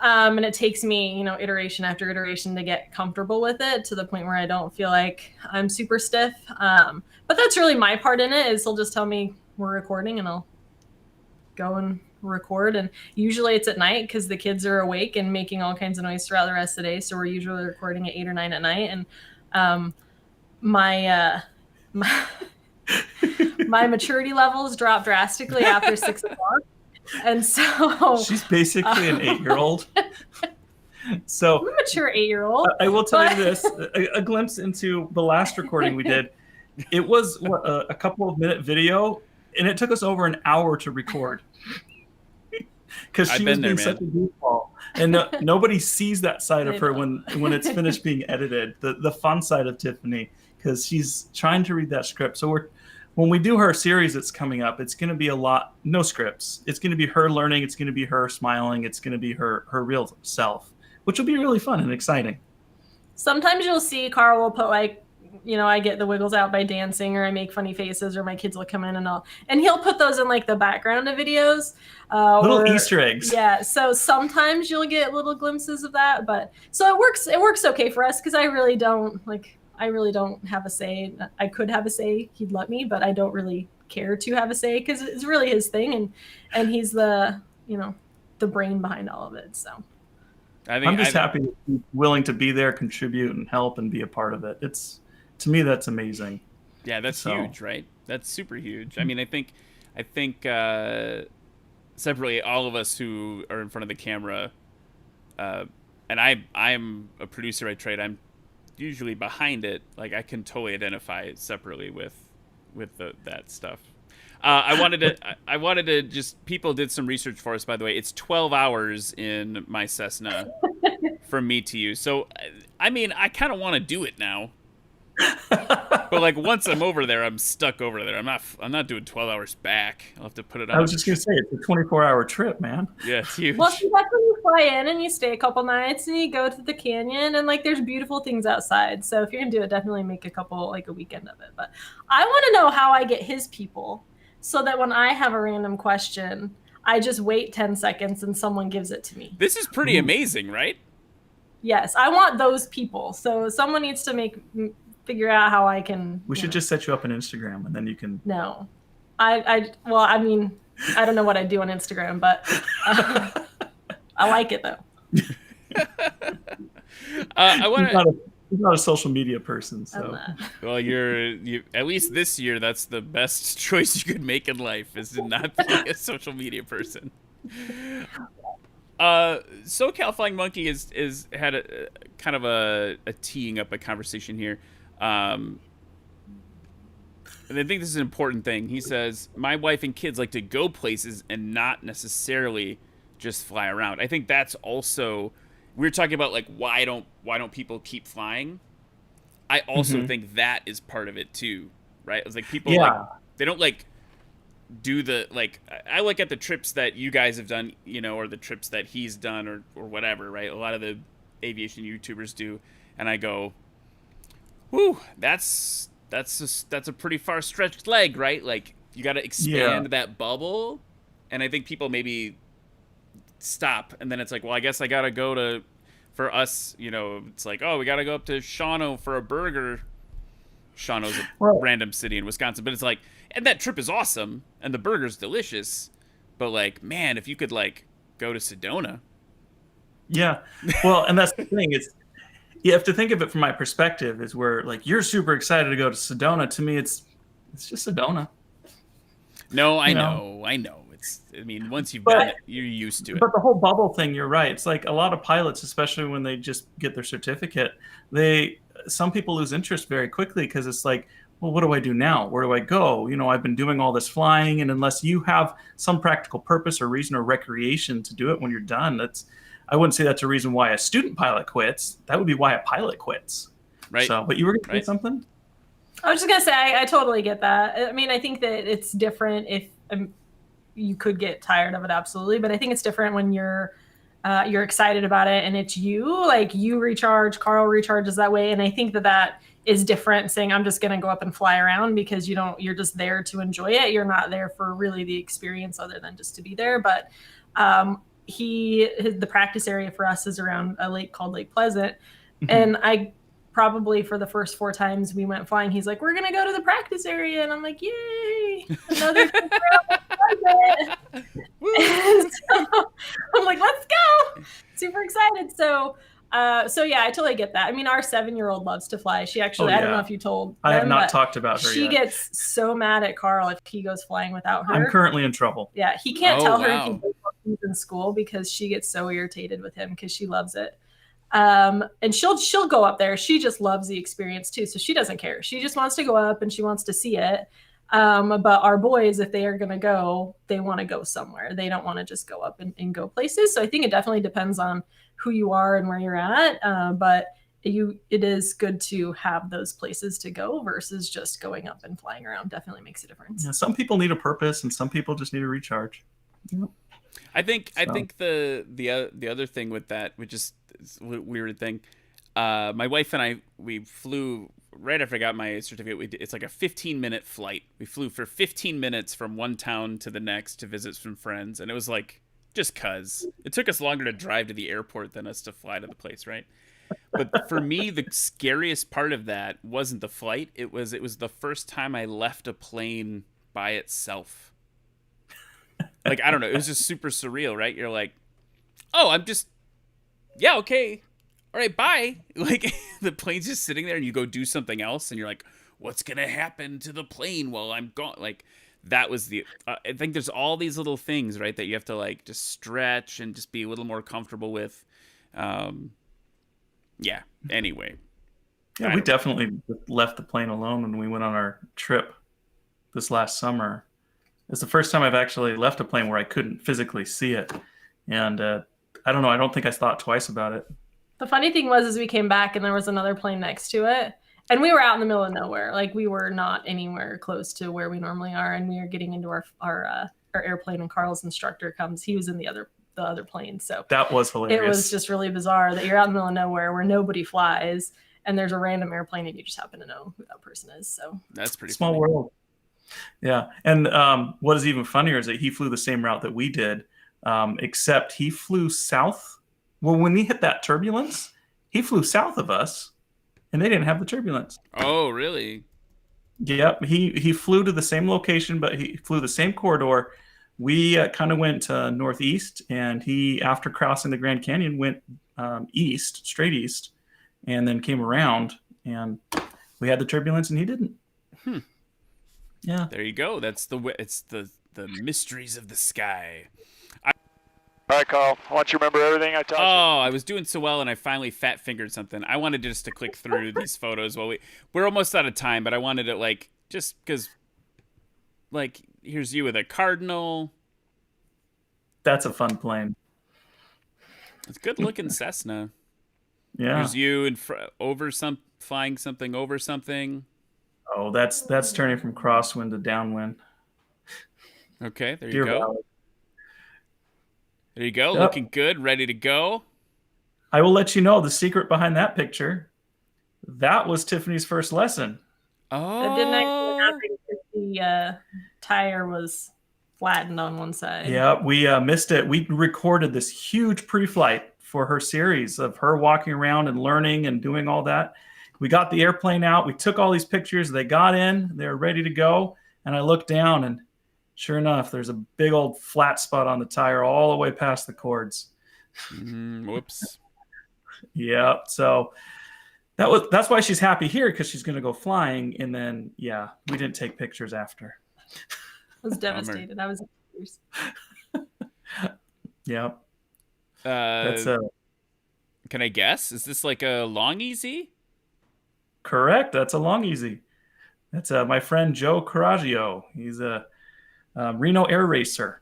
And it takes me, iteration after iteration to get comfortable with it to the point where I don't feel like I'm super stiff. But that's really my part in it, is he'll just tell me we're recording and I'll go and record. And usually it's at night because the kids are awake and making all kinds of noise throughout the rest of the day. So we're usually recording at 8 or 9 at night. And my maturity levels drop drastically after 6 o'clock. And so she's basically an 8-year-old. So I'm a mature 8-year-old. I will tell you this, a glimpse into the last recording we did. It was a couple of minute video, and it took us over an hour to record because she was being such a goofball, and nobody sees that side of her when it's finished being edited, the fun side of Tiffany, because she's trying to read that script. So when we do her series that's coming up, it's going to be a lot, no scripts. It's going to be her learning. It's going to be her smiling. It's going to be her real self, which will be really fun and exciting. Sometimes you'll see Carl will put I get the wiggles out by dancing, or I make funny faces, or my kids will come in and he'll put those in the background of videos. Little Easter eggs. Yeah. So sometimes you'll get little glimpses of that, but so it works okay for us because I really don't have a say. I could have a say. He'd let me, but I don't really care to have a say because it's really his thing. And he's the brain behind all of it. So I'm just happy he's willing to be there, contribute and help and be a part of it. To me, that's amazing. Yeah, that's huge, right? That's super huge. I mean, I think separately, all of us who are in front of the camera, and I'm a producer by trade. I'm usually behind it. Like, I can totally identify it separately with that stuff. I wanted to just, people did some research for us, by the way. It's 12 hours in my Cessna from me to you. So, I mean, I kind of want to do it now. But once I'm over there, I'm stuck over there. I'm not doing 12 hours back. I'll have to put it on. I was just gonna say, it's a 24-hour trip, man. Yeah, it's huge. Well, that's when you fly in and you stay a couple nights and you go to the canyon and there's beautiful things outside. So if you're gonna do it, definitely make a weekend of it. But I want to know how I get his people so that when I have a random question, I just wait 10 seconds and someone gives it to me. This is pretty amazing, right? Yes, I want those people. So someone needs to figure out how I can. We should just set you up on Instagram, and then you can. No, I mean, I don't know what I do on Instagram, but I like it though. I want to. He's not a social media person, so. Well, you at least this year, that's the best choice you could make in life, is to not be a social media person. SoCal Flying Monkey is had a kind of a teeing up a conversation here. And I think this is an important thing. He says, my wife and kids like to go places and not necessarily just fly around. I think that's also, we were talking about why don't people keep flying? I also think that is part of it too, right? It's people they don't do the I look at the trips that you guys have done, or the trips that he's done or whatever, right? A lot of the aviation YouTubers do, and I go, whew, that's a pretty far stretched leg, right? You got to expand that bubble, and I think people maybe stop, and then it's well, I guess I got to go to, for us, it's oh, we got to go up to Shawano for a burger. Shawano's a random city in Wisconsin, but it's and that trip is awesome, and the burger's delicious, but man, if you could go to Sedona. Yeah, well, and that's the thing, you have to think of it from my perspective, is where you're super excited to go to Sedona. To me, it's just Sedona. No, I know. Once you've done it, you're used to it. But the whole bubble thing, you're right. It's a lot of pilots, especially when they just get their certificate, some people lose interest very quickly because it's well, what do I do now? Where do I go? I've been doing all this flying, and unless you have some practical purpose or reason or recreation to do it when you're done, I wouldn't say that's a reason why a student pilot quits. That would be why a pilot quits. Right. So, but you were going to say something? I was just going to say, I totally get that. I mean, I think that it's different if you could get tired of it, absolutely. But I think it's different when you're excited about it and it's you. You recharge, Carl recharges that way. And I think that is different, saying I'm just going to go up and fly around, because you're just there to enjoy it. You're not there for really the experience other than just to be there. But the practice area for us is around a lake called Lake Pleasant. And I probably for the first 4 times we went flying, he's like, we're going to go to the practice area. And I'm like, yay, another trip around Lake Pleasant. So I'm like, let's go. Super excited. So yeah, I totally get that. I mean, our 7-year-old loves to fly. She actually, I don't know if you told I have them, not but talked about her she yet. gets so mad at Carl if he goes flying without her. I'm currently in trouble. Yeah, he can't tell her wow. he goes while he's in school because she gets so irritated with him because she loves it. And she'll go up there. She just loves the experience too, so she doesn't care. She just wants to go up and she wants to see it. But our boys, if they are going to go, they want to go somewhere. They don't want to just go up and go places. So I think it definitely depends on who you are and where you're at. But it is good to have those places to go versus just going up and flying around. Definitely makes a difference. Yeah, some people need a purpose and some people just need to recharge. Yep. I think the other thing with that, which is a weird thing, my wife and I, we flew right after I got my certificate. It's like a 15-minute flight. We flew for 15 minutes from one town to the next to visit some friends, and it was like just cause it took us longer to drive to the airport than us to fly to the place, right? But for me, the scariest part of that wasn't the flight. It was the first time I left a plane by itself. Like, I don't know. It was just super surreal, right? You're like, oh, yeah, okay. All right, bye. Like, the plane's just sitting there and you go do something else and you're like, what's going to happen to the plane while I'm gone? Like, that was I think there's all these little things, right, that you have to, like, just stretch and just be a little more comfortable with. Yeah, anyway. Yeah, we definitely left the plane alone when we went on our trip this last summer. It's the first time I've actually left a plane where I couldn't physically see it. And I don't know, I don't think I thought twice about it. The funny thing was we came back and there was another plane next to it. And we were out in the middle of nowhere. Like, we were not anywhere close to where we normally are. And we were getting into our airplane, and Carl's instructor comes. He was in the other plane. So that was hilarious. It was just really bizarre that you're out in the middle of nowhere where nobody flies, and there's a random airplane, and you just happen to know who that person is. So that's pretty small funny. world. Yeah. And what is even funnier is that he flew the same route that we did, except he flew south. Well, when we hit that turbulence, he flew south of us, and they didn't have the turbulence. Oh, really? Yep. He flew to the same location, but he flew the same corridor. We kind of went northeast, and he, after crossing the Grand Canyon, went straight east, and then came around, and we had the turbulence, and he didn't. Yeah. There you go. It's the mysteries of the sky. All right, Carl. I want you to remember everything I taught you. Oh, I was doing so well, and I finally fat fingered something. I wanted just to click through these photos while we're almost out of time, but I wanted it, like, just because, like, here's you with a Cardinal. That's a fun plane. It's a good looking Cessna. Yeah. Here's you flying something over something. Oh, that's turning from crosswind to downwind. Okay, there you Deer go. Valley. There you go. Yep. Looking good, ready to go. I will let you know the secret behind that picture. That was Tiffany's first lesson. Oh. That didn't actually happen because the tire was flattened on one side. Yeah, we missed it. We recorded this huge pre-flight for her series of her walking around and learning and doing all that. We got the airplane out. We took all these pictures. They got in. They were ready to go. And I looked down, and sure enough, there's a big old flat spot on the tire all the way past the cords. Whoops. Yeah. So that's why she's happy here, because she's going to go flying. And then, yeah, we didn't take pictures after. I was devastated. I was. Yeah. That's Can I guess? Is this like a long easy? Correct. That's a long easy. That's my friend Joe Coraggio. He's a Reno Air Racer,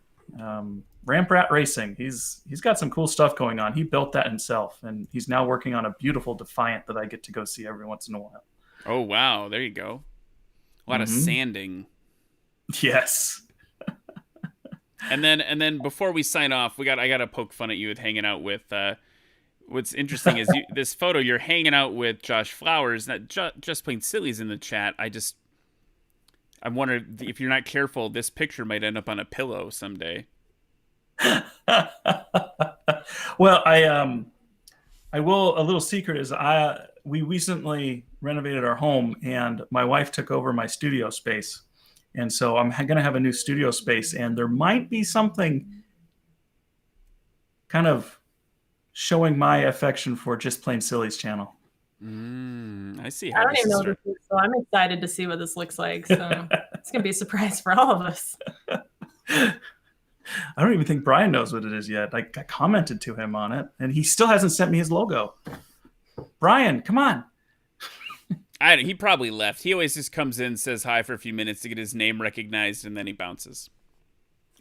Ramp Rat Racing. He's got some cool stuff going on. He built that himself, and he's now working on a beautiful Defiant that I get to go see every once in a while. Oh wow, there you go. A lot of sanding. Yes. And then before we sign off, I got to poke fun at you with hanging out with. What's interesting is this photo. You're hanging out with Josh Flowers. That just plain silly's in the chat. I'm wondering if you're not careful, this picture might end up on a pillow someday. Well, I will. A little secret is we recently renovated our home, and my wife took over my studio space, and so I'm going to have a new studio space, and there might be something kind of showing my affection for Just Plain Silly's channel. I see I how don't this even know is. what this is, so I'm excited to see what this looks like. So it's gonna be a surprise for all of us. I don't even think Bryon knows what it is yet. I commented to him on it, and he still hasn't sent me his logo. Bryon, come on. He probably left. He always just comes in, says hi for a few minutes to get his name recognized, and then he bounces.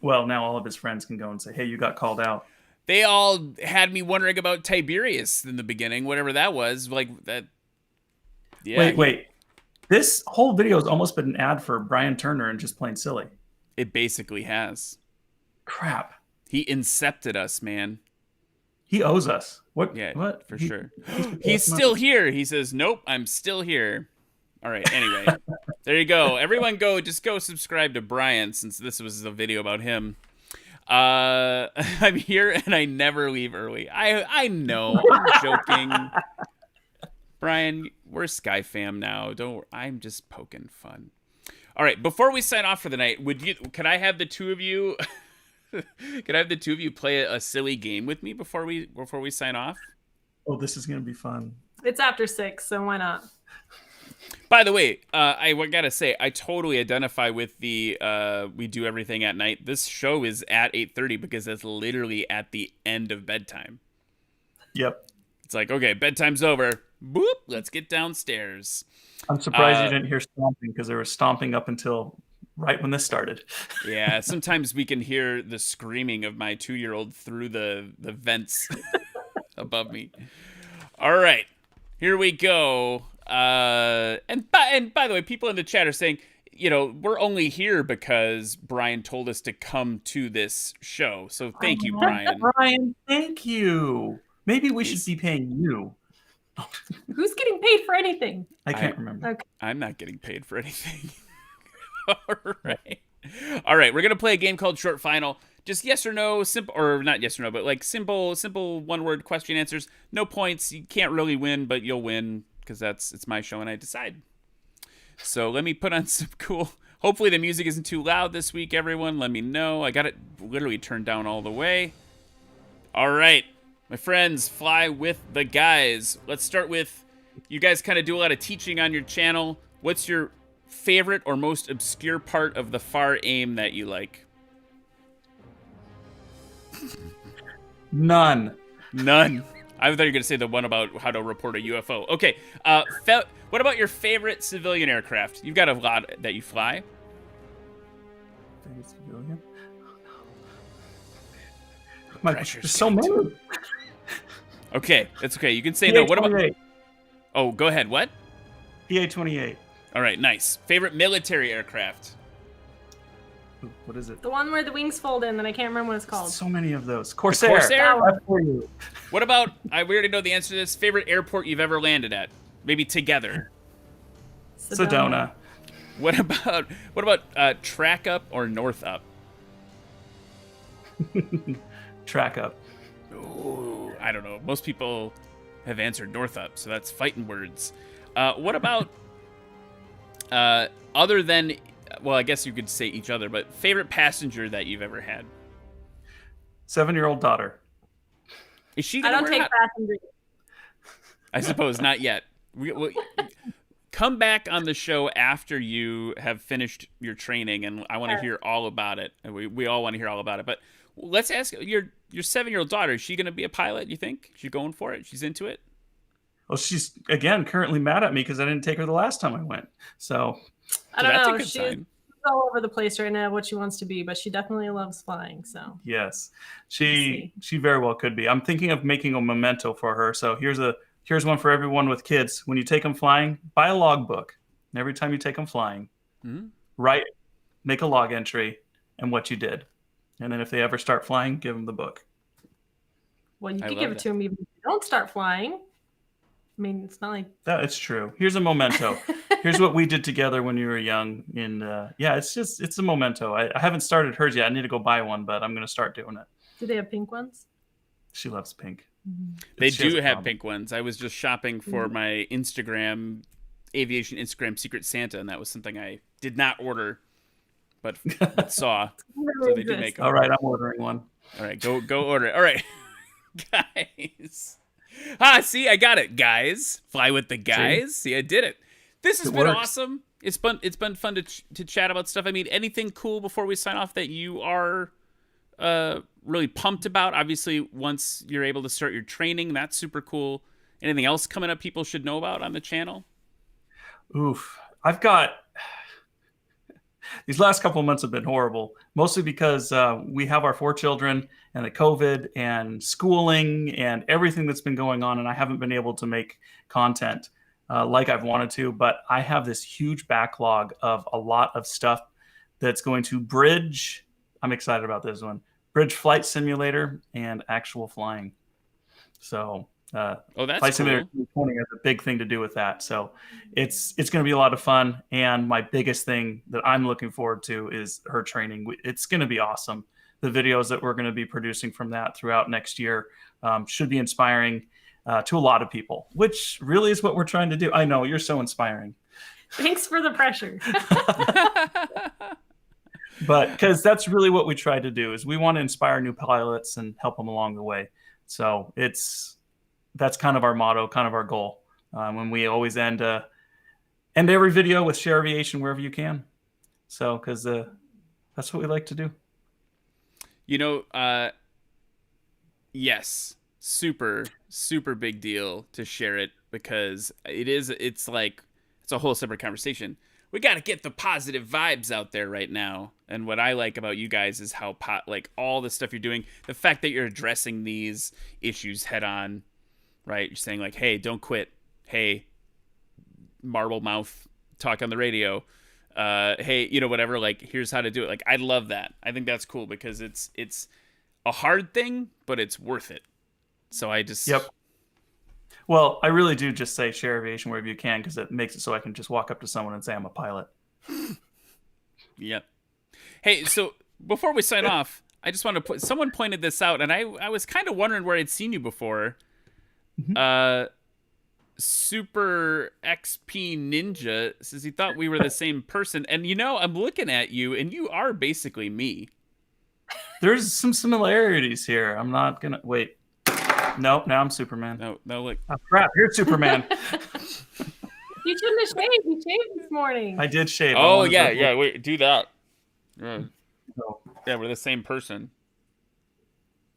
Well, now all of his friends can go and say, hey, you got called out. They all had me wondering about Tiberius in the beginning, whatever that was. Like that. Yeah. Wait. This whole video has almost been an ad for Bryon Turner and Just Plain Silly. It basically has. Crap. He incepted us, man. He owes us. What? Yeah, What? for sure. He's still here. He says, nope, I'm still here. All right, anyway. There you go. Everyone just go subscribe to Bryon, since this was a video about him. I'm here and I never leave early. I know. I'm joking. Bryon, we're Sky Fam now. I'm just poking fun. All right, before we sign off for the night, could I have the two of you play a silly game with me before we sign off? Oh, this is going to be fun. It's after 6, so why not? By the way, I gotta say, I totally identify with the we do everything at night. This show is at 8:30 because that's literally at the end of bedtime. Yep. It's like, okay, bedtime's over. Boop, let's get downstairs. I'm surprised you didn't hear stomping, because they were stomping up until right when this started. Yeah, sometimes we can hear the screaming of my 2-year-old through the vents above me. All right, here we go. And by the way, people in the chat are saying, we're only here because Bryon told us to come to this show. So thank you, Bryon. Bryon, thank you. Maybe we should be paying you. Who's getting paid for anything? I can't remember. Okay. I'm not getting paid for anything. All right. We're going to play a game called Short Final. Just yes or no, simple, or not yes or no, but like simple one-word question answers. No points. You can't really win, but you'll win because it's my show and I decide. So let me put on some cool. Hopefully the music isn't too loud this week, everyone. Let me know. I got it literally turned down all the way. All right. My friends, fly with the guys. Let's start with, you guys kind of do a lot of teaching on your channel. What's your favorite or most obscure part of the FAR aim that you like? None. I thought you were going to say the one about how to report a UFO. Okay. What about your favorite civilian aircraft? You've got a lot that you fly. Favorite civilian? Pressure's There's so many. Okay, that's okay. You can say no. What about? Oh, go ahead. What? PA-28. All right, nice. Favorite military aircraft? Ooh, what is it? The one where the wings fold in, that I can't remember what it's called. So many of those. Corsair. Corsair? That's for you. What about? We already know the answer to this. Favorite airport you've ever landed at? Maybe together. Sedona. What about track up or north up? Track up. Ooh, I don't know. Most people have answered north up, so that's fighting words. What about other than? Well, I guess you could say each other, but favorite passenger that you've ever had? 7-year-old daughter. Is she? I don't take passengers. I suppose not yet. Come back on the show after you have finished your training, and I want to hear all about it. And we all want to hear all about it. But let's ask your 7-year-old daughter. Is she going to be a pilot? You think she's going for it? She's into it. Well, she's again currently mad at me because I didn't take her the last time I went. So I don't that's know. a good She's sign. all over the place right now, what she wants to be, but she definitely loves flying. So yes, she very well could be. I'm thinking of making a memento for her. So here's one for everyone with kids. When you take them flying, buy a logbook. And every time you take them flying, make a log entry and what you did. And then if they ever start flying, give them the book. Well, you could give it to them even if you don't start flying. I mean, it's not like that. It's true. Here's a memento. Here's what we did together when you were young. And it's a memento. I haven't started hers yet. I need to go buy one, but I'm going to start doing it. Do they have pink ones? She loves pink. They She has do a have problem. pink ones. I was just shopping for my Instagram, Aviation Instagram Secret Santa, and that was something I did not order, but saw. So they do make them. All right, I'm ordering one. All right, go order it. All right, guys. See, I got it, guys. Fly with the guys. See, I did it. This has It been works. awesome. It's been fun to chat about stuff. I mean, anything cool before we sign off that you are really pumped about? Obviously, once you're able to start your training, that's super cool. Anything else coming up people should know about on the channel? Oof. I've got these last couple of months have been horrible, mostly because we have our 4 children and the COVID and schooling and everything that's been going on, and I haven't been able to make content like I've wanted to. But I have this huge backlog of a lot of stuff that's going to bridge. I'm excited about this one. Bridge Flight Simulator and actual flying. So Oh, that's Flight Simulator cool. 2020 has a big thing to do with that. So it's going to be a lot of fun. And my biggest thing that I'm looking forward to is her training. It's going to be awesome. The videos that we're going to be producing from that throughout next year should be inspiring to a lot of people, which really is what we're trying to do. I know, you're so inspiring. Thanks for the pressure. But because that's really what we try to do, is we want to inspire new pilots and help them along the way. So that's kind of our motto, kind of our goal. When we always end every video with share aviation wherever you can. So because that's what we like to do. You know, yes, super big deal to share it, because it's a whole separate conversation. We got to get the positive vibes out there right now. And what I like about you guys is how all the stuff you're doing, the fact that you're addressing these issues head on, right? You're saying like, hey, don't quit. Hey, marble mouth, talk on the radio. Hey, whatever, like, here's how to do it. Like, I love that. I think that's cool, because it's a hard thing, but it's worth it. So I just... Yep. Well, I really do just say share aviation wherever you can, because it makes it so I can just walk up to someone and say I'm a pilot. Yep. Hey, so before we sign off, I just want to someone pointed this out, and I was kind of wondering where I'd seen you before. Mm-hmm. Super XP Ninja says he thought we were the same person, and I'm looking at you, and you are basically me. There's some similarities here. I'm not gonna wait. Nope, now I'm Superman. No, look. Oh crap! Here's Superman. You shouldn't have shaved. You shaved this morning. I did shave. Oh yeah. Wait, do that. No. Yeah, we're the same person.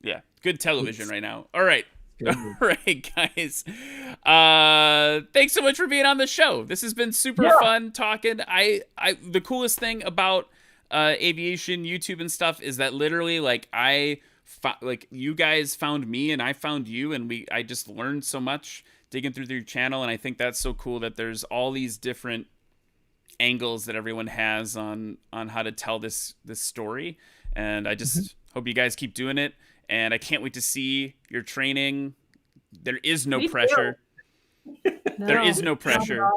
Yeah, good television right now. All right. All right, guys. Thanks so much for being on the show. This has been super fun talking. The coolest thing about aviation, YouTube and stuff is that literally, like, you guys found me and I found you, and I just learned so much digging through your channel, and I think that's so cool that there's all these different angles that everyone has on how to tell this story, and I just hope you guys keep doing it. And I can't wait to see your training. There is no pressure. There is no pressure.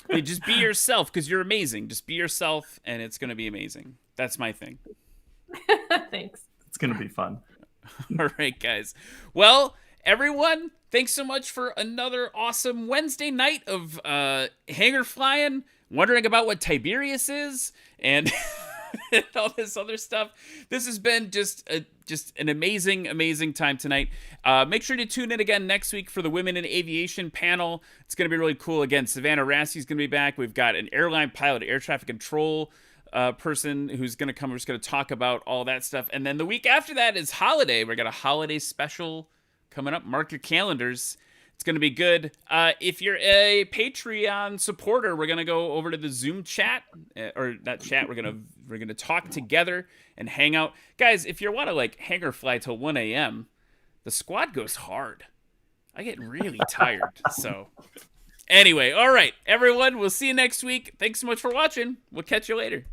Hey, just be yourself, because you're amazing. Just be yourself, and it's going to be amazing. That's my thing. Thanks. It's going to be fun. All right, guys. Well, everyone, thanks so much for another awesome Wednesday night of hangar flying, wondering about what Tiberius is, and... and all this other stuff. This has been just an amazing time tonight. Make sure to tune in again next week for the Women in Aviation panel. It's going to be really cool. Again, Savannah Rassey's going to be back. We've got an airline pilot, air traffic control person who's going to come. We're just going to talk about all that stuff. And then the week after that is holiday. We've got a holiday special coming up. Mark your calendars. It's going to be good. If you're a Patreon supporter, we're going to go over to the Zoom chat, or not chat. We're going to talk together and hang out. Guys, if you want to like hangar fly till 1 a.m., the squad goes hard. I get really tired. So anyway, all right, everyone, we'll see you next week. Thanks so much for watching. We'll catch you later.